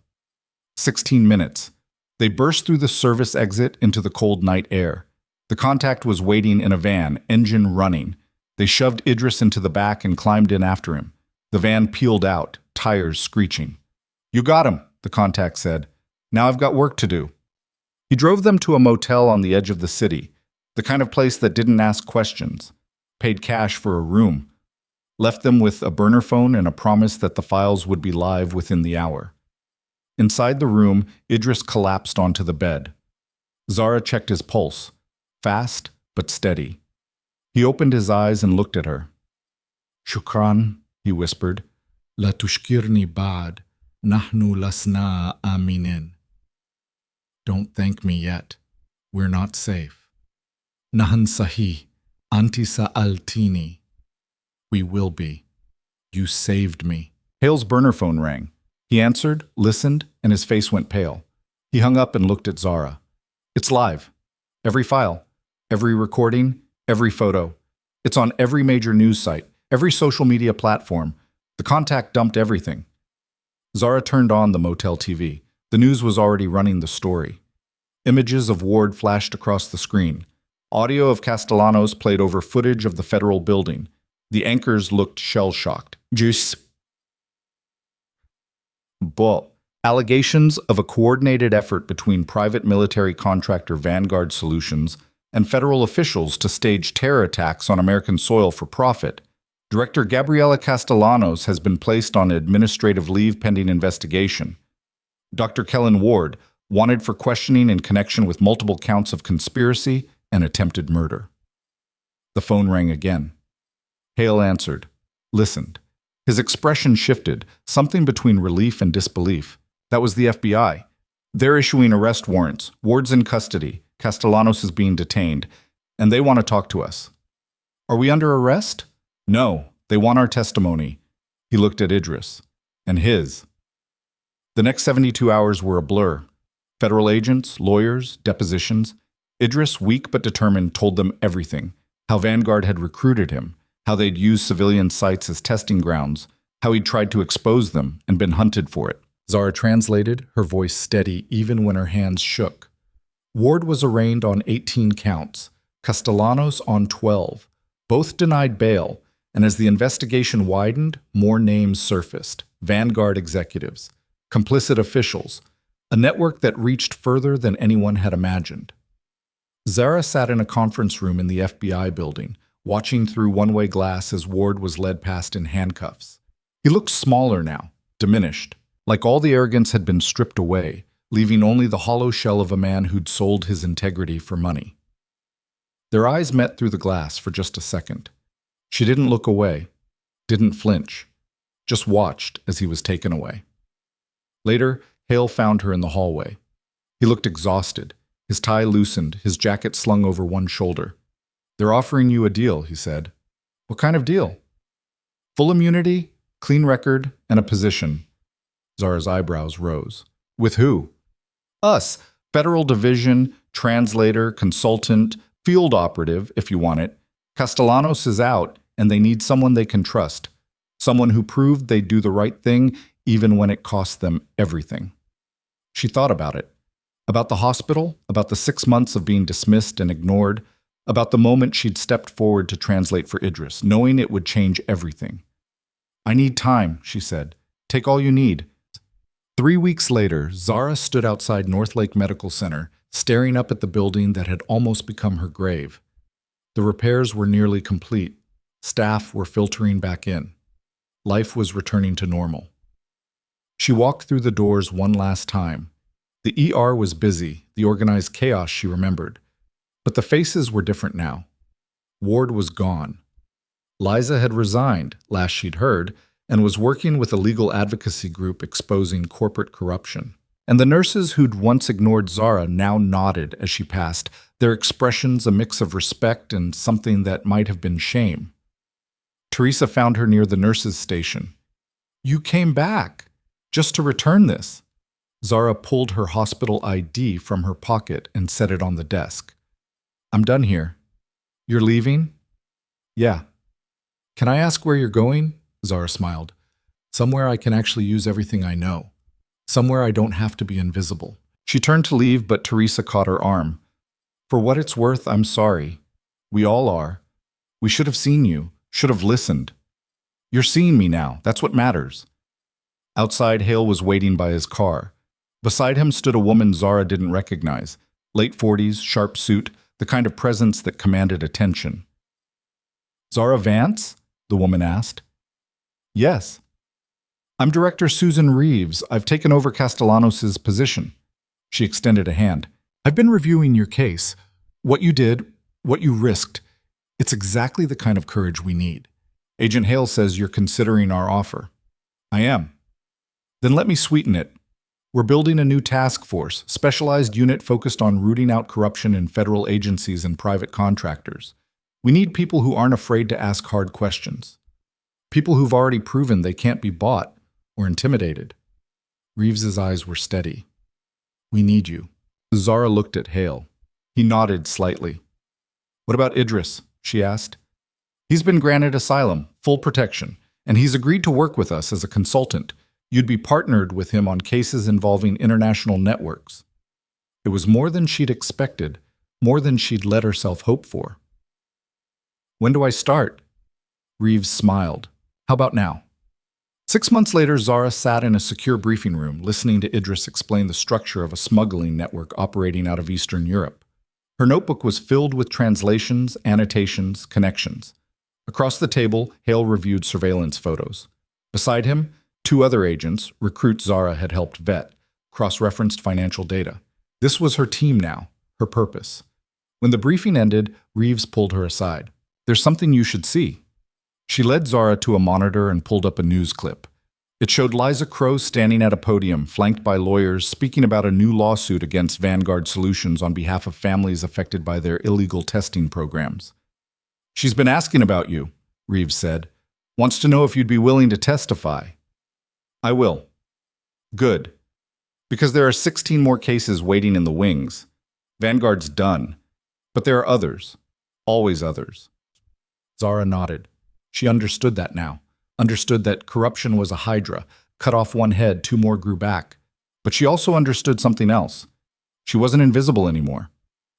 16 minutes. They burst through the service exit into the cold night air. The contact was waiting in a van, engine running. They shoved Idris into the back and climbed in after him. The van peeled out, tires screeching. "You got him," the contact said. "Now I've got work to do." He drove them to a motel on the edge of the city, the kind of place that didn't ask questions, paid cash for a room, left them with a burner phone and a promise that the files would be live within the hour. Inside the room, Idris collapsed onto the bed. Zara checked his pulse, fast but steady. He opened his eyes and looked at her. "Shukran," he whispered. "La tushkirni ba'd, nahnu lasna aminin." "Don't thank me yet. We're not safe." "Nahan sahi, anti sa'altini." "We will be. You saved me." Hale's burner phone rang. He answered, listened, and his face went pale. He hung up and looked at Zara. "It's live. Every file, every recording, every photo. It's on every major news site, every social media platform. The contact dumped everything." Zara turned on the motel TV. The news was already running the story. Images of Ward flashed across the screen. Audio of Castellanos played over footage of the federal building. The anchors looked shell-shocked. "Juice." But allegations of a coordinated effort between private military contractor Vanguard Solutions and federal officials to stage terror attacks on American soil for profit. Director Gabriela Castellanos has been placed on administrative leave pending investigation. Dr. Kellen Ward, wanted for questioning in connection with multiple counts of conspiracy and attempted murder. The phone rang again. Hale answered, listened. His expression shifted, something between relief and disbelief. That was the FBI. They're issuing arrest warrants. Ward's in custody. Castellanos is being detained. And they want to talk to us. Are we under arrest? No, they want our testimony. He looked at Idris. And his. The next 72 hours were a blur. Federal agents, lawyers, depositions. Idris, weak but determined, told them everything. How Vanguard had recruited him. How they'd used civilian sites as testing grounds. How he'd tried to expose them and been hunted for it. Zara translated, her voice steady even when her hands shook. Ward was arraigned on 18 counts. Castellanos on 12. Both denied bail, and as the investigation widened, more names surfaced. Vanguard executives. Complicit officials. A network that reached further than anyone had imagined. Zara sat in a conference room in the FBI building, watching through one-way glass as Ward was led past in handcuffs. He looked smaller now, diminished, like all the arrogance had been stripped away, leaving only the hollow shell of a man who'd sold his integrity for money. Their eyes met through the glass for just a second. She didn't look away, didn't flinch, just watched as he was taken away. Later, Hale found her in the hallway. He looked exhausted, his tie loosened, his jacket slung over one shoulder. They're offering you a deal, he said. What kind of deal? Full immunity, clean record, and a position. Zara's eyebrows rose. With who? Us. Federal division, translator, consultant, field operative, if you want it. Castellanos is out, and they need someone they can trust. Someone who proved they'd do the right thing, even when it cost them everything. She thought about it. About the hospital, about the 6 months of being dismissed and ignored, about the moment she'd stepped forward to translate for Idris, knowing it would change everything. I need time, she said. Take all you need. 3 weeks later, Zara stood outside Northlake Medical Center, staring up at the building that had almost become her grave. The repairs were nearly complete. Staff were filtering back in. Life was returning to normal. She walked through the doors one last time. The ER was busy, the organized chaos she remembered. But the faces were different now. Ward was gone. Liza had resigned, last she'd heard, and was working with a legal advocacy group exposing corporate corruption. and the nurses who'd once ignored Zara now nodded as she passed, their expressions a mix of respect and something that might have been shame. Teresa found her near the nurses' station. "You came back, just to return this." Zara pulled her hospital ID from her pocket and set it on the desk. "I'm done here." "You're leaving?" "Yeah." "Can I ask where you're going?" Zara smiled. "Somewhere I can actually use everything I know. Somewhere I don't have to be invisible." She turned to leave, but Teresa caught her arm. "For what it's worth, I'm sorry. We all are. We should have seen you, should have listened. You're seeing me now, that's what matters." Outside, Hale was waiting by his car. Beside him stood a woman Zara didn't recognize. Late 40s, sharp suit, the kind of presence that commanded attention. "Zara Vance?" the woman asked. "Yes. I'm Director Susan Reeves. I've taken over Castellanos' position." She extended a hand. "I've been reviewing your case. What you did, what you risked. It's exactly the kind of courage we need. Agent Hale says you're considering our offer." "I am." "Then let me sweeten it. We're building a new task force, specialized unit focused on rooting out corruption in federal agencies and private contractors. We need people who aren't afraid to ask hard questions. People who've already proven they can't be bought or intimidated." Reeves's eyes were steady. "We need you." Zara looked at Hale. He nodded slightly. "What about Idris?" she asked. "He's been granted asylum, full protection, and he's agreed to work with us as a consultant. You'd be partnered with him on cases involving international networks." It was more than she'd expected, more than she'd let herself hope for. "When do I start?" Reeves smiled. "How about now?" 6 months later, Zara sat in a secure briefing room, listening to Idris explain the structure of a smuggling network operating out of Eastern Europe. Her notebook was filled with translations, annotations, connections. Across the table, Hale reviewed surveillance photos. Beside him, 2 other agents, recruits Zara had helped vet, cross-referenced financial data. This was her team now, her purpose. When the briefing ended, Reeves pulled her aside. "There's something you should see." She led Zara to a monitor and pulled up a news clip. It showed Liza Crowe standing at a podium, flanked by lawyers, speaking about a new lawsuit against Vanguard Solutions on behalf of families affected by their illegal testing programs. "She's been asking about you," Reeves said. "Wants to know if you'd be willing to testify." "I will." "Good. Because there are 16 more cases waiting in the wings. Vanguard's done. But there are others. Always others." Zara nodded. She understood that now. Understood that corruption was a hydra. Cut off one head, 2 more grew back. But she also understood something else. She wasn't invisible anymore.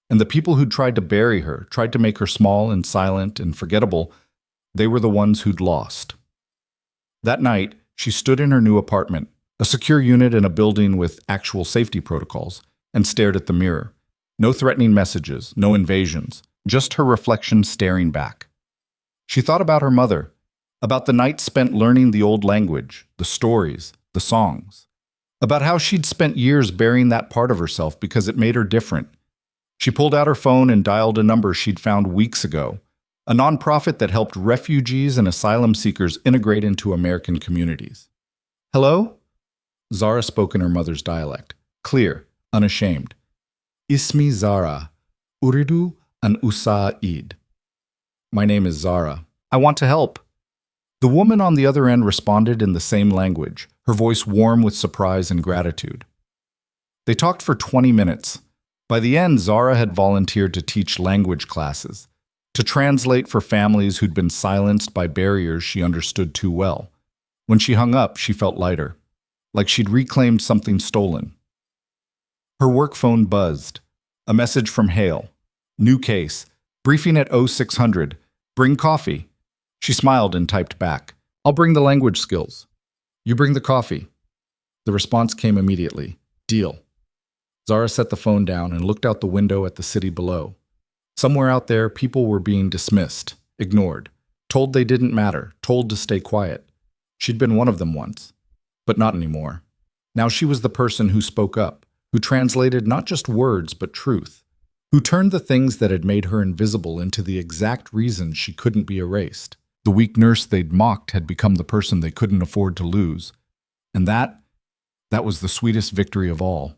And the people who'd tried to bury her, tried to make her small and silent and forgettable, they were the ones who'd lost. That night, she stood in her new apartment, a secure unit in a building with actual safety protocols, and stared at the mirror. No threatening messages, no invasions, just her reflection staring back. She thought about her mother, about the nights spent learning the old language, the stories, the songs, about how she'd spent years burying that part of herself because it made her different. She pulled out her phone and dialed a number she'd found weeks ago, a nonprofit that helped refugees and asylum seekers integrate into American communities. "Hello?" Zara spoke in her mother's dialect, clear, unashamed. "Ismi Zara, uridu an usa'id." "My name is Zara. I want to help." The woman on the other end responded in the same language, her voice warm with surprise and gratitude. They talked for 20 minutes. By the end, Zara had volunteered to teach language classes, to translate for families who'd been silenced by barriers she understood too well. When she hung up, she felt lighter, like she'd reclaimed something stolen. Her work phone buzzed. A message from Hale. "New case. Briefing at 0600. Bring coffee." She smiled and typed back. "I'll bring the language skills. You bring the coffee." The response came immediately. "Deal." Zara set the phone down and looked out the window at the city below. Somewhere out there, people were being dismissed, ignored, told they didn't matter, told to stay quiet. She'd been one of them once, but not anymore. Now she was the person who spoke up, who translated not just words but truth, who turned the things that had made her invisible into the exact reason she couldn't be erased. The weak nurse they'd mocked had become the person they couldn't afford to lose. And that That was the sweetest victory of all.